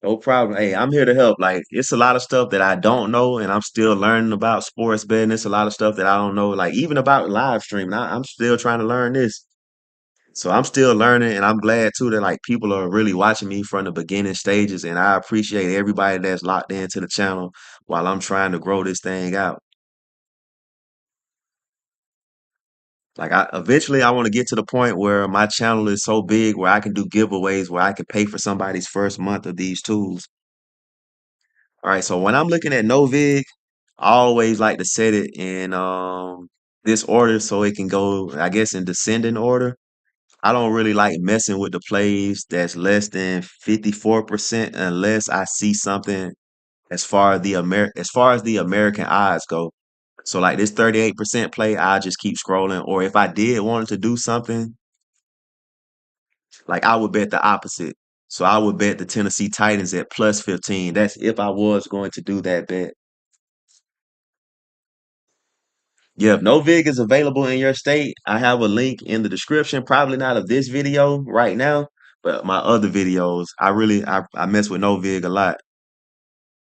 No problem. Hey, I'm here to help. Like, it's a lot of stuff that I don't know, and I'm still learning about sports betting. It's a lot of stuff that I don't know, like even about live streaming. I'm still trying to learn this. So I'm still learning, and I'm glad too that like people are really watching me from the beginning stages, and I appreciate everybody that's locked into the channel while I'm trying to grow this thing out. Like I want to get to the point where my channel is so big where I can do giveaways where I can pay for somebody's first month of these tools. All right, so when I'm looking at Novig, I always like to set it in. this order so it can go, I guess, in descending order. I don't really like messing with the plays that's less than 54% unless I see something as far as the American odds go. So like this 38% play, I just keep scrolling. Or if I did want to do something, like I would bet the opposite. So I would bet the Tennessee Titans at plus 15. That's if I was going to do that bet. Yeah, if Novig is available in your state, I have a link in the description. Probably not of this video right now, but my other videos. I mess with Novig a lot.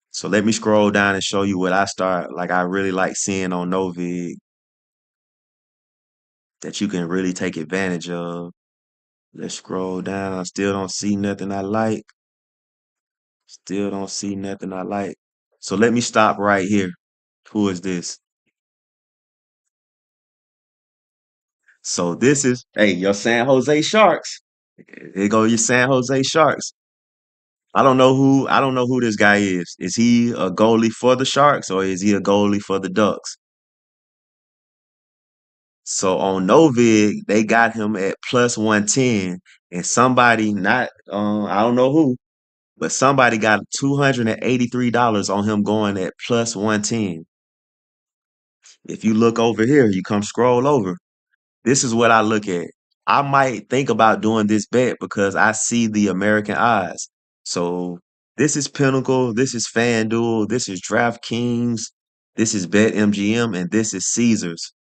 So let me scroll down and show you what I really like seeing on Novig that you can really take advantage of. Let's scroll down. I still don't see nothing I like. Still don't see nothing I like. So let me stop right here. Who is this? So this is, hey, your San Jose Sharks. Here go your San Jose Sharks. I don't know who this guy is. Is he a goalie for the Sharks or is he a goalie for the Ducks? So on Novig, they got him at plus 110 and somebody not I don't know who, but somebody got $283 on him going at plus 110. If you look over here, you come scroll over. This is what I look at. I might think about doing this bet because I see the American odds. So this is Pinnacle, this is FanDuel, this is DraftKings, this is BetMGM, and this is Caesars.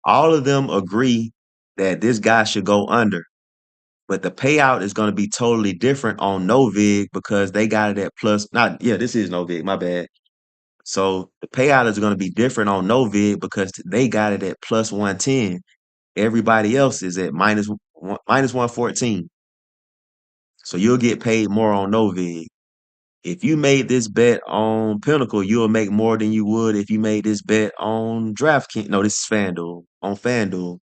All of them agree that this guy should go under. But the payout is going to be totally different on Novig because they got it at plus not yeah, this is Novig, my bad. So the payout is going to be different on Novig because they got it at plus 110. Everybody else is at minus 114. So you'll get paid more on Novig. If you made this bet on Pinnacle, you'll make more than you would if you made this bet on DraftKings. No, this is FanDuel. On FanDuel.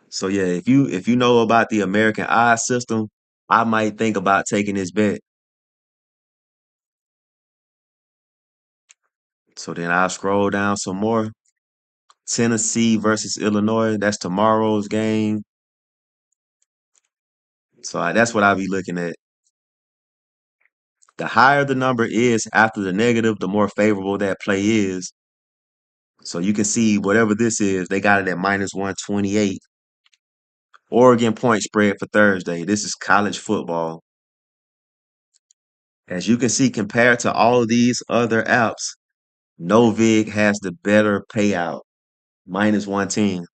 So yeah, if you know about the American odds system, I might think about taking this bet. So then I'll scroll down some more. Tennessee versus Illinois. That's tomorrow's game. So that's what I'll be looking at. The higher the number is after the negative, the more favorable that play is. So you can see whatever this is, they got it at minus 128. Oregon point spread for Thursday. This is college football. As you can see, compared to all of these other apps, Novig has the better payout, minus 110.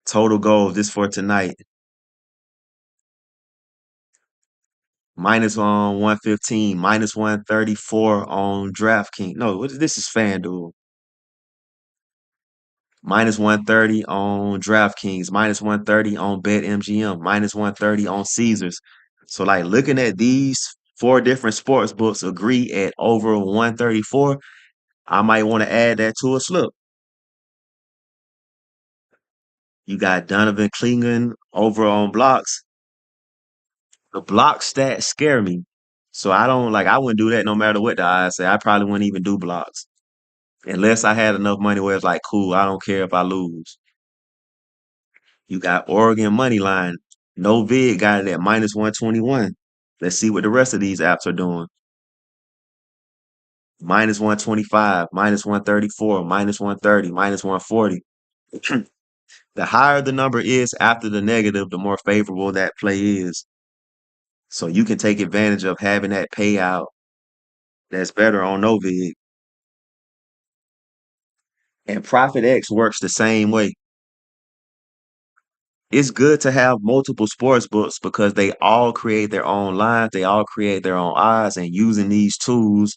Total goals, this for tonight, minus on 115, minus 134 on DraftKings. No, this is FanDuel. Minus 130 on DraftKings, minus 130 on BetMGM, minus 130 on Caesars. So, like looking at these four different sports books agree at over 134, I might want to add that to a slip. You got Donovan Klingon over on blocks. The block stats scare me. So I wouldn't do that no matter what the odds say. I probably wouldn't even do blocks. Unless I had enough money where it's like, cool, I don't care if I lose. You got Oregon money line. No vid got it at minus 121. Let's see what the rest of these apps are doing. Minus 125, minus 134, minus 130, minus 140. The higher the number is after the negative, the more favorable that play is. So you can take advantage of having that payout that's better on Novig. And Profit X works the same way. It's good to have multiple sports books because they all create their own lines, they all create their own odds, and using these tools,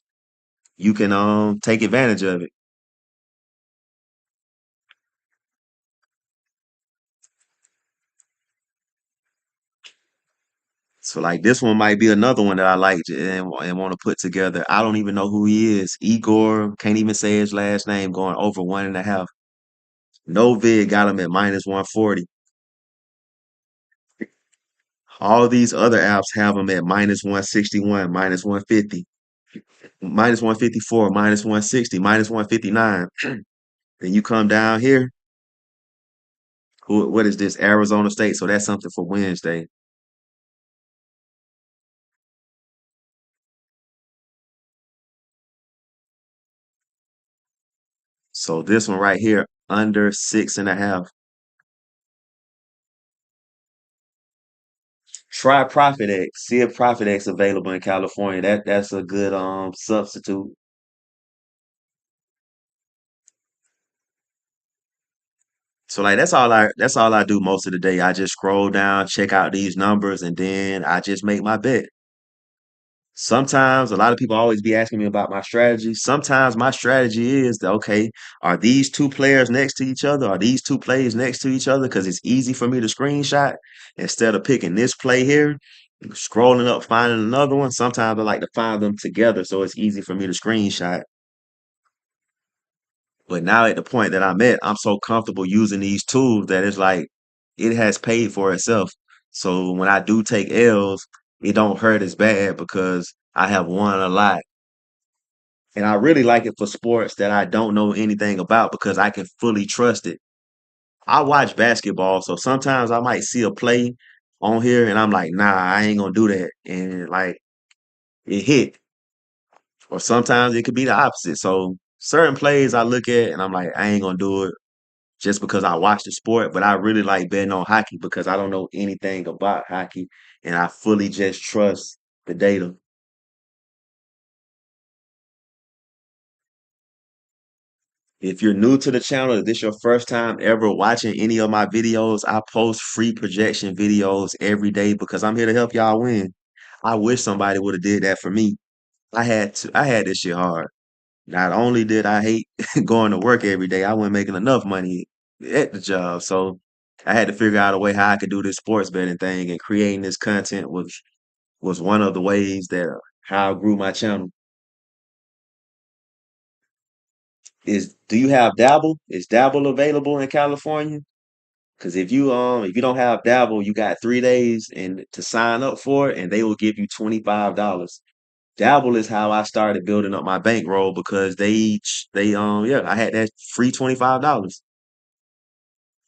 you can take advantage of it. So like this one might be another one that I like and want to put together. I don't even know who he is. Igor, can't even say his last name, going over 1.5. Novig got him at minus 140. All these other apps have them at minus 161, minus 150, minus 154, minus 160, minus 159. Then you come down here. What is this? Arizona State. So that's something for Wednesday. So this one right here, under 6.5. Try Profit X. See if Profit X available in California. That's a good substitute. So like that's all I do most of the day. I just scroll down, check out these numbers, and then I just make my bet. Sometimes a lot of people always be asking me about my strategy. Sometimes my strategy is that, okay, are these two players next to each other? Are these two plays next to each other? Because it's easy for me to screenshot instead of picking this play here, scrolling up, finding another one. Sometimes I like to find them together so it's easy for me to screenshot. But now at the point that I'm at, I'm so comfortable using these tools that it's like it has paid for itself. So when I do take L's, it don't hurt as bad because I have won a lot. And I really like it for sports that I don't know anything about because I can fully trust it. I watch basketball, so sometimes I might see a play on here and I'm like, nah, I ain't gonna do that. And like it hit. Or sometimes it could be the opposite. So certain plays I look at and I'm like, I ain't gonna do it just because I watch the sport. But I really like betting on hockey because I don't know anything about hockey and I fully just trust the data. If you're new to the channel, if this your first time ever watching any of my videos, I post free projection videos every day because I'm here to help y'all win. I wish somebody would have did that for me. I had this shit hard. Not only did I hate going to work every day, I wasn't making enough money at the job. So I had to figure out a way how I could do this sports betting thing, and creating this content was one of the ways that how I grew my channel. Do you have Dabble? Is Dabble available in California? Because if you don't have Dabble, you got 3 days and to sign up for it, and they will give you $25. Dabble is how I started building up my bankroll because yeah, I had that free $25.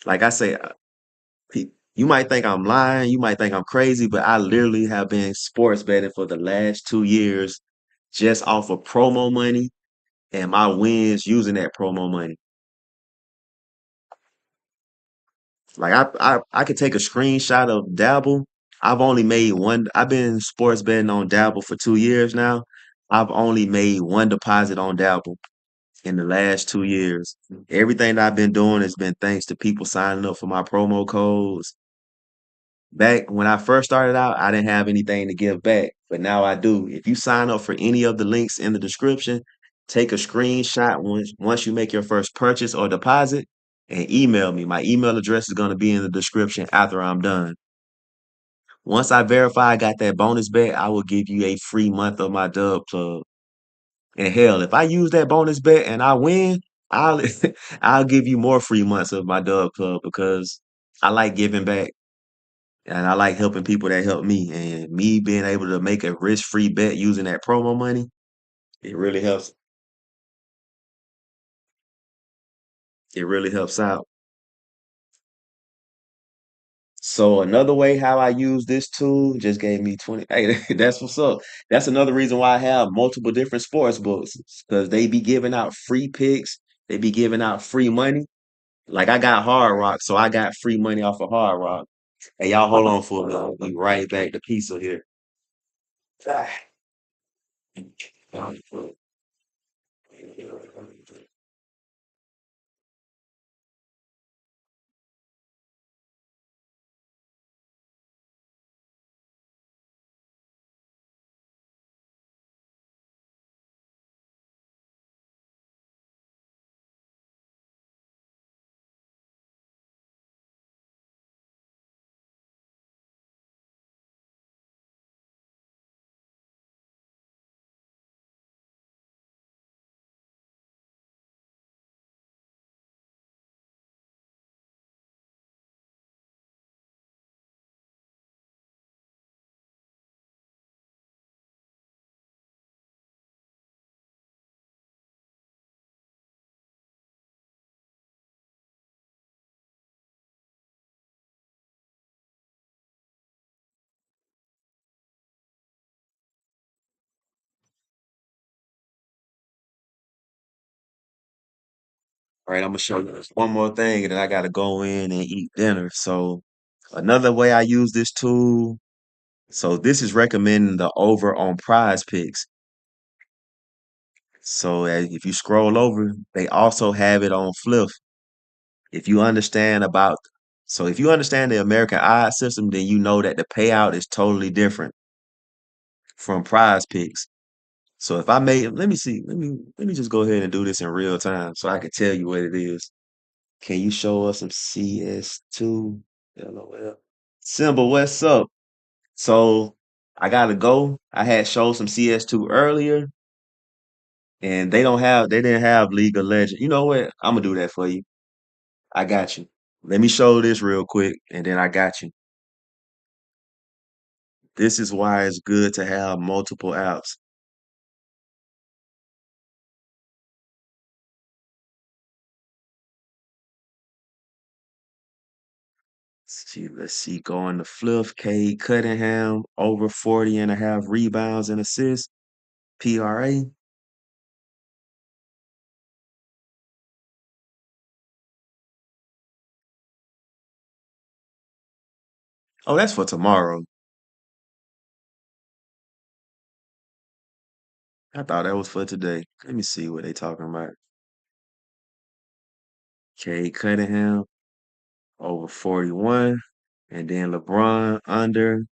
Like I say, you might think I'm lying, you might think I'm crazy, but I literally have been sports betting for the last 2 years just off of promo money and my wins using that promo money. Like I could take a screenshot of Dabble. I've only made one. I've been sports betting on Dabble for 2 years now. I've only made one deposit on Dabble in the last 2 years. Everything that I've been doing has been thanks to people signing up for my promo codes. Back when I first started out, I didn't have anything to give back, but now I do. If you sign up for any of the links in the description, take a screenshot once you make your first purchase or deposit and email me. My email address is going to be in the description after I'm done. Once I verify I got that bonus bet, I will give you a free month of my Dub Club. And hell, if I use that bonus bet and I win, I'll I'll give you more free months of my Dub Club because I like giving back. And I like helping people that help me. And me being able to make a risk-free bet using that promo money, it really helps. It really helps out. So another way how I use this tool just gave me 20. Hey, that's what's up. That's another reason why I have multiple different sports books because they be giving out free picks. They be giving out free money. Like I got Hard Rock, so I got free money off of Hard Rock. Hey, y'all hold on for a minute. I'll be right back to pizza here. All right, I'm gonna show you this one more thing, and then I gotta go in and eat dinner. So another way I use this tool. So this is recommending the over on Prize Picks. So if you scroll over, they also have it on Fliff. If you understand about, so if you understand the American odds system, then you know that the payout is totally different from Prize Picks. So if I made, let me see, let me just go ahead and do this in real time so I can tell you what it is. Can you show us some CS2? LOL. Symbol, what's up? So I gotta go. I had showed some CS2 earlier, and they didn't have League of Legends. You know what? I'm gonna do that for you. I got you. Let me show this real quick, and then I got you. This is why it's good to have multiple apps. Let's see. Going to Fliff, Cade Cunningham, over 40.5 rebounds and assists. PRA. Oh, that's for tomorrow. I thought that was for today. Let me see what they talking about. Cade Cunningham, over 41. And then LeBron under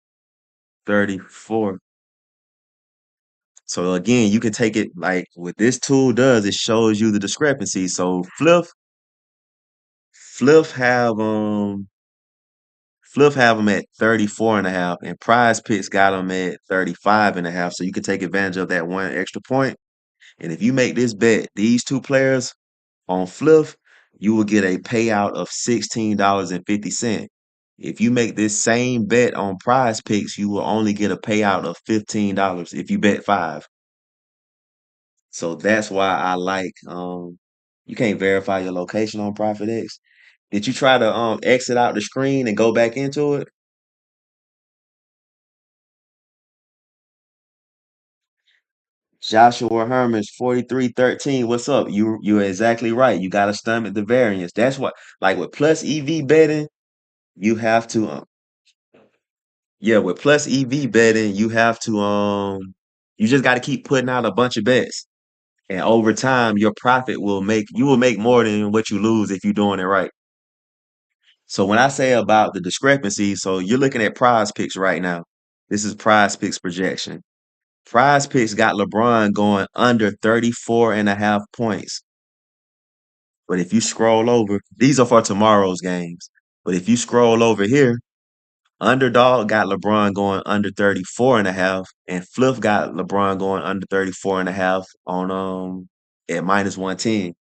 34. So again, you can take it like what this tool does, it shows you the discrepancy. So Fliff have Fliff have them at 34.5, and Prize Picks got them at 35.5. So you can take advantage of that one extra point. And if you make this bet, these two players on Fliff, you will get a payout of $16.50. If you make this same bet on Prize Picks, you will only get a payout of $15 if you bet five. So that's why I like you can't verify your location on ProfitX. Did you try to exit out the screen and go back into it? Joshua Herman's 4313. What's up? You're exactly right. You gotta stomach the variance. That's what like with plus EV betting, you have to yeah, with plus EV betting, you have to you just gotta keep putting out a bunch of bets. And over time, your profit will make you will make more than what you lose if you're doing it right. So when I say about the discrepancy, so you're looking at prize picks right now. This is prize picks projection. Prize picks got LeBron going under 34.5 points. But if you scroll over, these are for tomorrow's games. But if you scroll over here, Underdog got LeBron going under 34.5, and Fliff got LeBron going under 34.5 on at minus 110.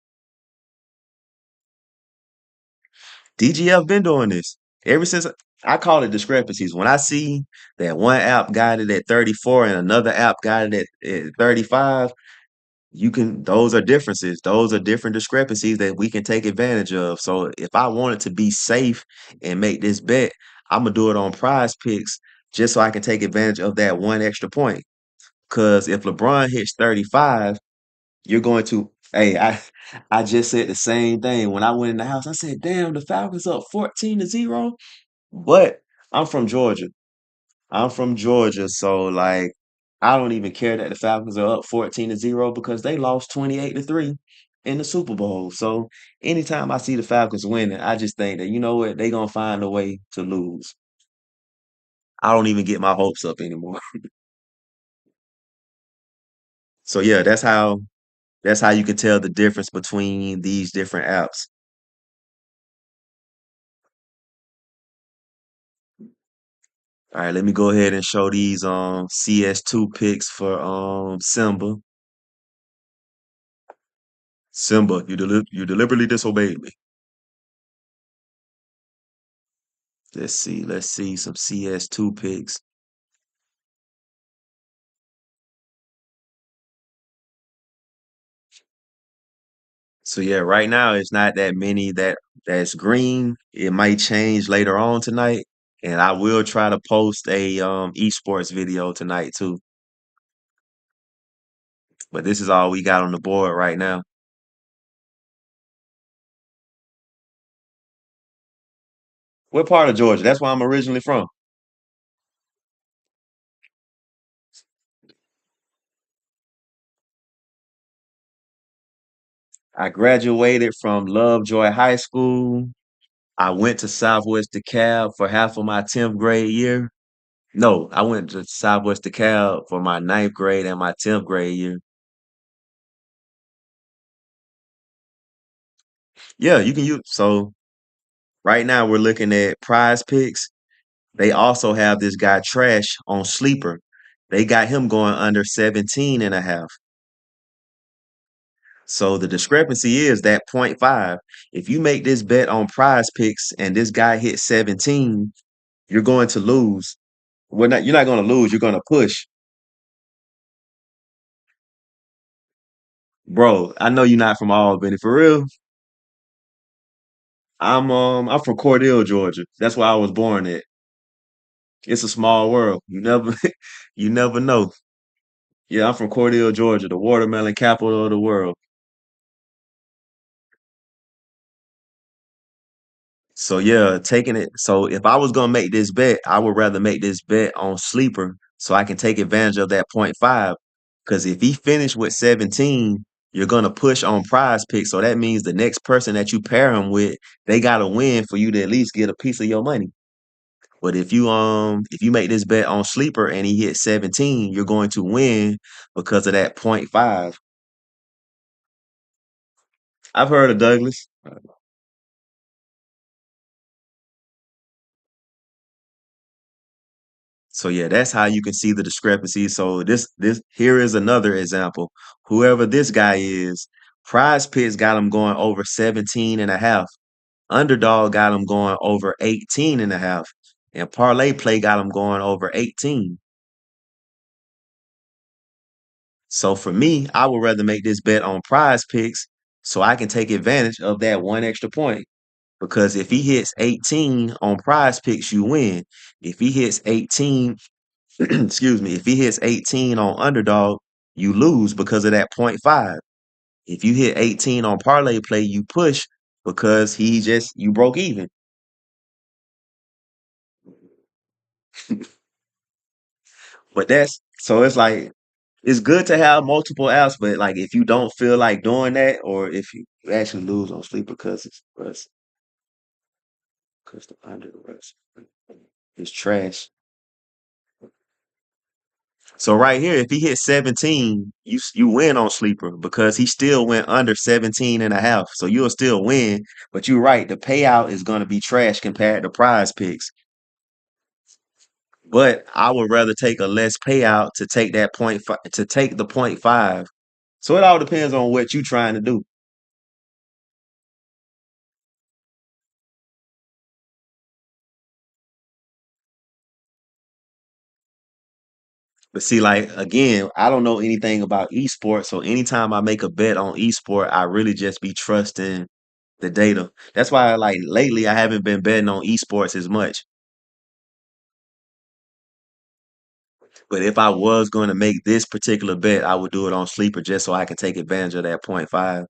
DGF been doing this ever since I call it discrepancies. When I see that one app got it at 34 and another app got it at 35, you can those are differences. Those are different discrepancies that we can take advantage of. So if I wanted to be safe and make this bet, I'm gonna do it on prize picks just so I can take advantage of that one extra point. Because if LeBron hits 35, you're going to hey, I just said the same thing. When I went in the house, I said, damn, the Falcons up 14-0. But I'm from Georgia. I'm from Georgia, so like I don't even care that the Falcons are up 14-0 because they lost 28-3 in the Super Bowl. So anytime I see the Falcons winning, I just think that you know what, they're gonna find a way to lose. I don't even get my hopes up anymore. So yeah, that's how you can tell the difference between these different apps. All right, let me go ahead and show these CS2 picks for Simba. Simba, you deliberately disobeyed me. Let's see some CS2 picks. So yeah, right now it's not that many that's green. It might change later on tonight, and I will try to post a esports video tonight too. But this is all we got on the board right now. What part of Georgia? That's where I'm originally from. I graduated from Lovejoy High School. I went to Southwest DeKalb for half of my 10th grade year. No, I went to Southwest DeKalb for my ninth grade and my 10th grade year. Yeah, you can use so right now we're looking at prize picks. They also have this guy Trash on Sleeper. They got him going under 17 and a half. So the discrepancy is that point 0.5. If you make this bet on prize picks and this guy hits 17, you're going to lose. You're not going to lose, you're going to push. Bro, I know you're not from Albany. For real, I'm from Cordell, Georgia. That's where I was born at. It's a small world. You never you never know. Yeah, I'm from Cordell, Georgia, the watermelon capital of the world. So yeah, taking it. So if I was gonna make this bet, I would rather make this bet on sleeper so I can take advantage of that point 0.5. Because if he finished with 17, you're gonna push on prize pick. So that means the next person that you pair him with, they gotta win for you to at least get a piece of your money. But if you make this bet on sleeper and he hits 17, you're going to win because of that point 0.5. I've heard of Douglas. So yeah, that's how you can see the discrepancy. So this here is another example. Whoever this guy is, Prize Picks got him going over 17 and a half. Underdog got him going over 18 and a half. And Parlay Play got him going over 18. So for me, I would rather make this bet on Prize Picks so I can take advantage of that one extra point. Because if he hits 18 on Prize Picks, you win. If he hits 18 excuse me, if he hits 18 on underdog, you lose because of that point 0.5. If you hit 18 on parlay play, you push because you broke even. But that's so it's like it's good to have multiple apps, but like if you don't feel like doing that, or if you actually lose on sleep because the under the rest is trash. So right here, if he hits 17, you win on sleeper because he still went under 17 and a half. So you'll still win. But you're right, the payout is going to be trash compared to prize picks. But I would rather take a less payout to take that point to take the point 0.5. So it all depends on what you're trying to do. But see, like again, I don't know anything about esports. So anytime I make a bet on esport, I really just be trusting the data. That's why like lately I haven't been betting on esports as much. But if I was going to make this particular bet, I would do it on sleeper just so I can take advantage of that point 0.5.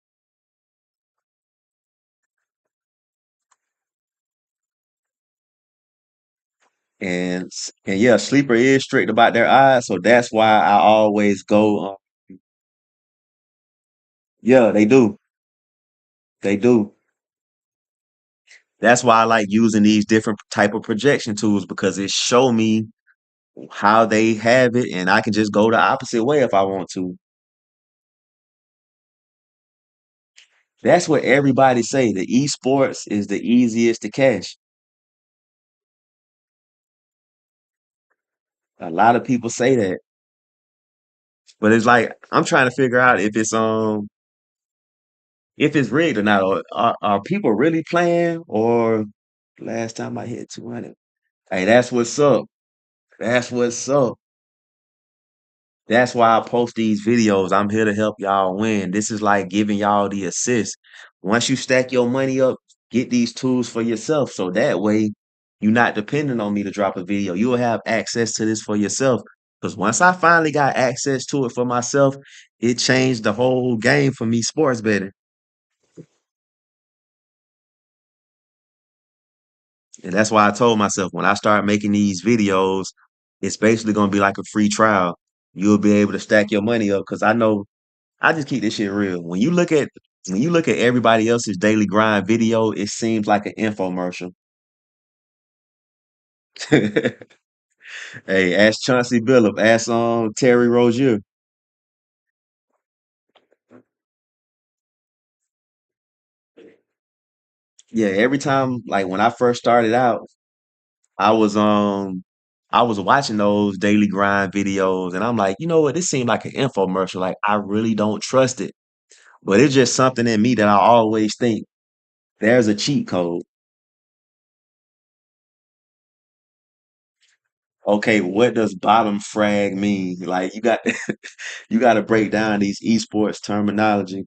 And yeah, sleeper is strict about their odds, so that's why I always go. Yeah, they do, they do. That's why I like using these different type of projection tools because it show me how they have it, and I can just go the opposite way if I want to. That's what everybody say. The esports is the easiest to cash. A lot of people say that, but it's like I'm trying to figure out if it's rigged or not. Or are people really playing? Or last time I hit 200. Hey, that's what's up. That's what's up. That's why I post these videos. I'm here to help y'all win. This is like giving y'all the assist. Once you stack your money up, get these tools for yourself. So that way you're not depending on me to drop a video. You'll have access to this for yourself. Because once I finally got access to it for myself, it changed the whole game for me sports betting. And that's why I told myself when I start making these videos, it's basically gonna be like a free trial. You'll be able to stack your money up because I know I just keep this shit real. When you look at everybody else's daily grind video, it seems like an infomercial. Hey, ask Chauncey Billup, ask Terry Rozier. Yeah, every time like when I first started out, I was um I was watching those daily grind videos and I'm like, you know what, this seemed like an infomercial. Like I really don't trust it. But it's just something in me that I always think there's a cheat code. Okay, what does bottom frag mean? Like you got you got to break down these esports terminology.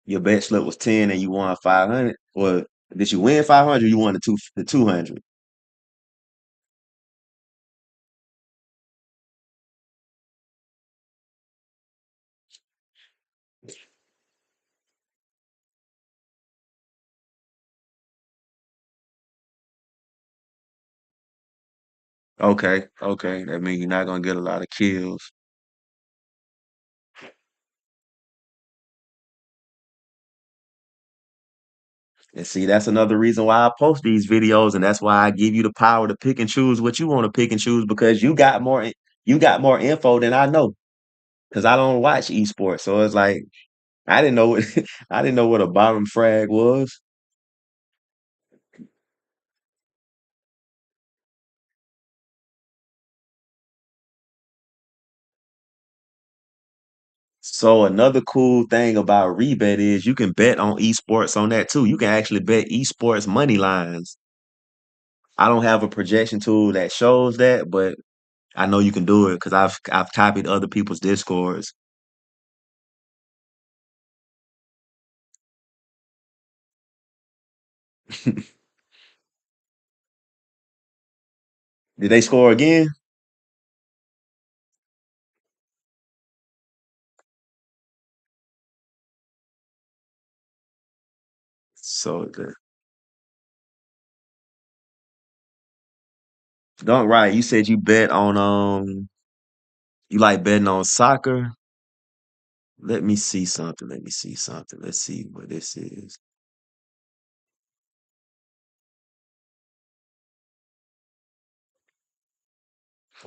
Your bet slip was 10 and you won 500. Or did you win 500? You won the 200. Okay, okay. That means you're not gonna get a lot of kills. And see, that's another reason why I post these videos, and that's why I give you the power to pick and choose what you want to pick and choose because you got more info than I know because I don't watch esports. So it's like I didn't know what I didn't know what a bottom frag was. So another cool thing about rebet is you can bet on esports on that too. You can actually bet esports money lines. I don't have a projection tool that shows that, but I know you can do it because I've copied other people's discords. Did they score again? So don't right. You said you bet on you like betting on soccer. Let me see something. Let me see something. Let's see what this is.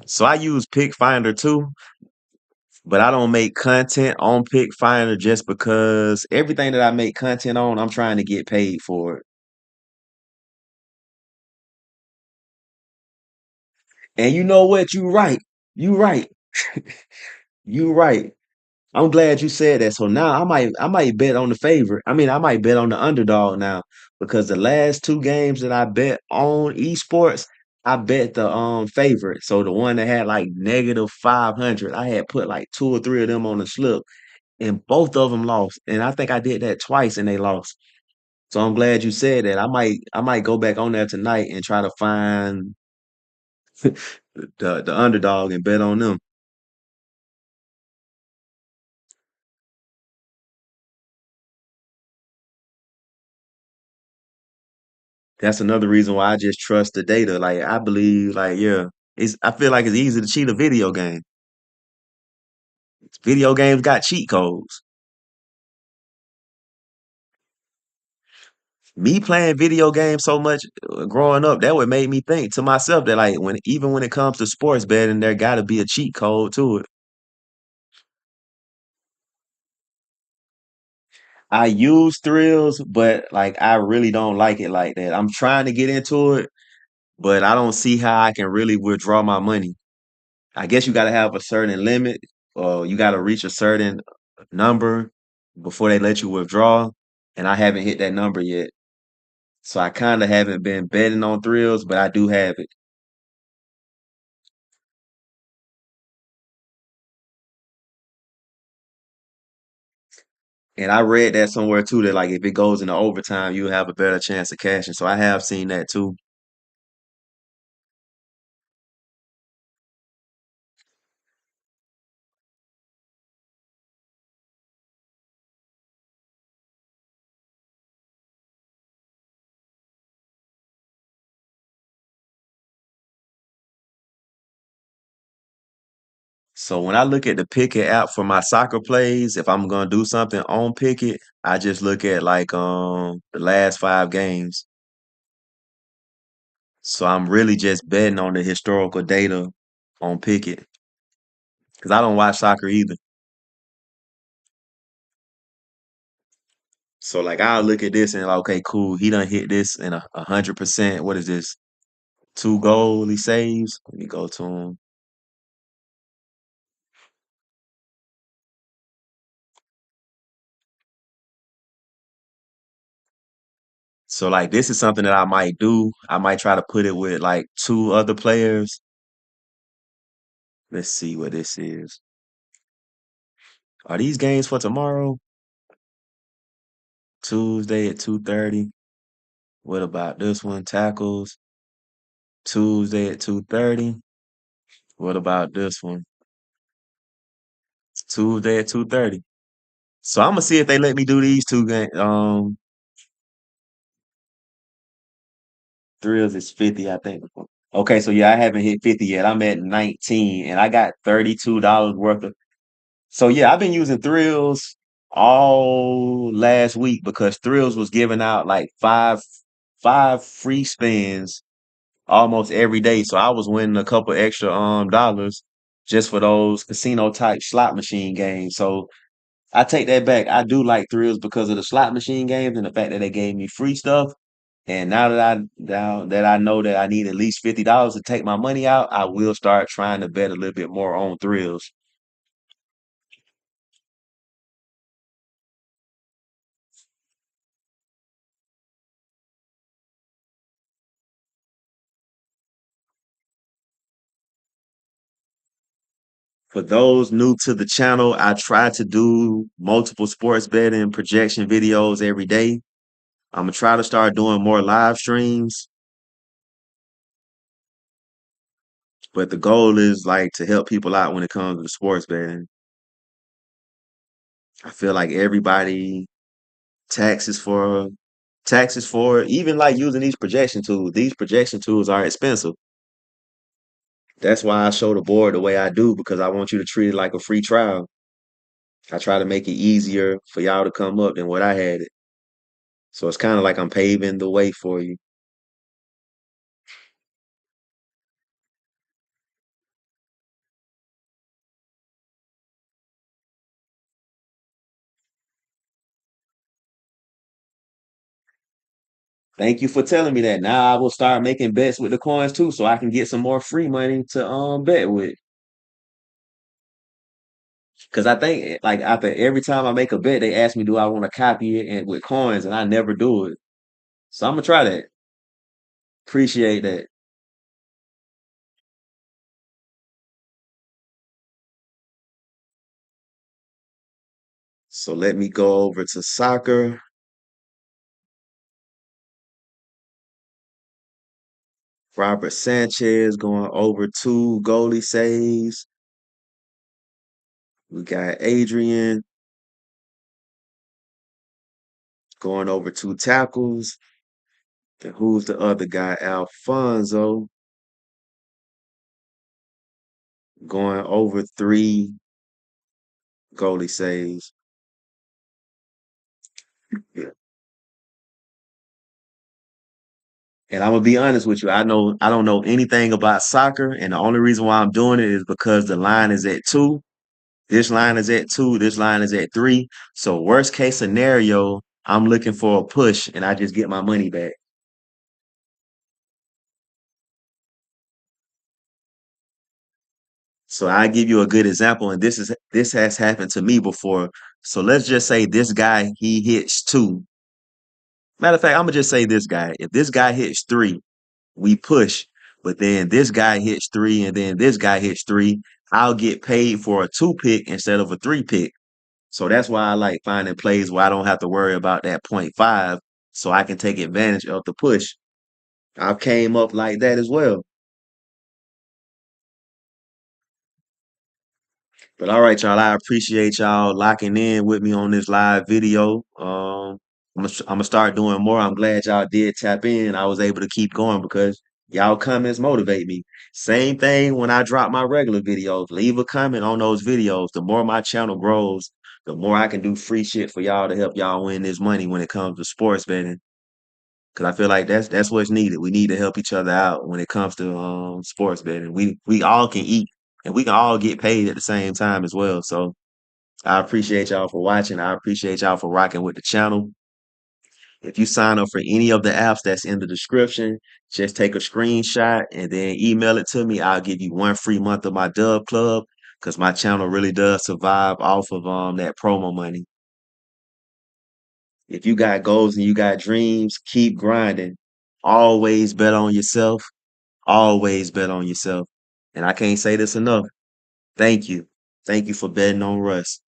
So I use Pick Finder too, but I don't make content on Pick Finder just because everything that I make content on, I'm trying to get paid for it. And you know what? You right. You right. You right. I'm glad you said that. So now I might bet on the favorite. I mean, I might bet on the underdog now because the last two games that I bet on esports, I bet the favorite. So the one that had like negative 500, I had put like two or three of them on the slip, and both of them lost. And I think I did that twice, and they lost. So I'm glad you said that. I might go back on there tonight and try to find the underdog and bet on them. That's another reason why I just trust the data. Like I believe, like yeah, it's I feel like it's easy to cheat a video game. Video games got cheat codes. Me playing video games so much growing up, that would make me think to myself that like when even when it comes to sports betting, there got to be a cheat code to it. I use thrills, but like I really don't like it like that. I'm trying to get into it, but I don't see how I can really withdraw my money. I guess you got to have a certain limit, or you got to reach a certain number before they let you withdraw. And I haven't hit that number yet. So I kind of haven't been betting on thrills, but I do have it. And I read that somewhere too that like if it goes into overtime, you have a better chance of cashing. So I have seen that too. So when I look at the Pikkit app for my soccer plays, if I'm gonna do something on Pikkit, I just look at like the last 5 games. So I'm really just betting on the historical data on Pikkit because I don't watch soccer either. So like I'll look at this and like, okay, cool. He done hit this in 100%. What is this? 2 goal he saves. Let me go to him. So like this is something that I might do. I might try to put it with like 2 other players. Let's see what this is. Are these games for tomorrow? Tuesday at 2:30. What about this one? Tackles. Tuesday at 2:30. What about this one? Tuesday at 2:30. So I'm gonna see if they let me do these 2 games. Thrills is 50, I think. Okay, so yeah, I haven't hit 50 yet. I'm at 19 and I got $32 worth of. So yeah, I've been using Thrills all last week because Thrills was giving out like five free spins almost every day. So I was winning a couple extra dollars just for those casino type slot machine games. So I take that back. I do like Thrills because of the slot machine games and the fact that they gave me free stuff. And now that I know that I need at least $50 to take my money out, I will start trying to bet a little bit more on Thrills. For those new to the channel, I try to do multiple sports betting projection videos every day. I'm gonna try to start doing more live streams, but the goal is like to help people out when it comes to sports betting. I feel like everybody taxes for taxes for even like using these projection tools. These projection tools are expensive. That's why I show the board the way I do because I want you to treat it like a free trial. I try to make it easier for y'all to come up than what I had it. So it's kind of like I'm paving the way for you. Thank you for telling me that. Now I will start making bets with the coins too, so I can get some more free money to bet with. Because I think like after every time I make a bet, they ask me, do I want to copy it and with coins, and I never do it. So I'm gonna try that. Appreciate that. So let me go over to soccer. Robert Sanchez going over 2 goalie saves. We got Adrian going over 2 tackles. Then who's the other guy? Alfonso going over 3 goalie saves. Yeah. And I'm gonna be honest with you. I don't know anything about soccer, and the only reason why I'm doing it is because the line is at 2. This line is at 2. This line is at 3. So worst case scenario, I'm looking for a push, and I just get my money back. So I give you a good example, and this has happened to me before. So let's just say this guy he hits 2. Matter of fact, I'm gonna just say this guy. If this guy hits 3, we push. But then this guy hits 3, and then this guy hits 3. I'll get paid for a 2 pick instead of a 3 pick. So that's why I like finding plays where I don't have to worry about that .5, so I can take advantage of the push. I've came up like that as well. But all right, y'all. I appreciate y'all locking in with me on this live video. I'm gonna start doing more. I'm glad y'all did tap in. I was able to keep going because Y'all comments motivate me. Same thing when I drop my regular videos. Leave a comment on those videos. The more my channel grows, the more I can do free shit for y'all to help y'all win this money when it comes to sports betting. Cause I feel like that's what's needed. We need to help each other out when it comes to sports betting. We all can eat and we can all get paid at the same time as well. So I appreciate y'all for watching. I appreciate y'all for rocking with the channel. If you sign up for any of the apps that's in the description, just take a screenshot and then email it to me. I'll give you 1 free month of my Dub Club because my channel really does survive off of that promo money. If you got goals and you got dreams, keep grinding. Always bet on yourself. Always bet on yourself. And I can't say this enough. Thank you. Thank you for betting on Russ.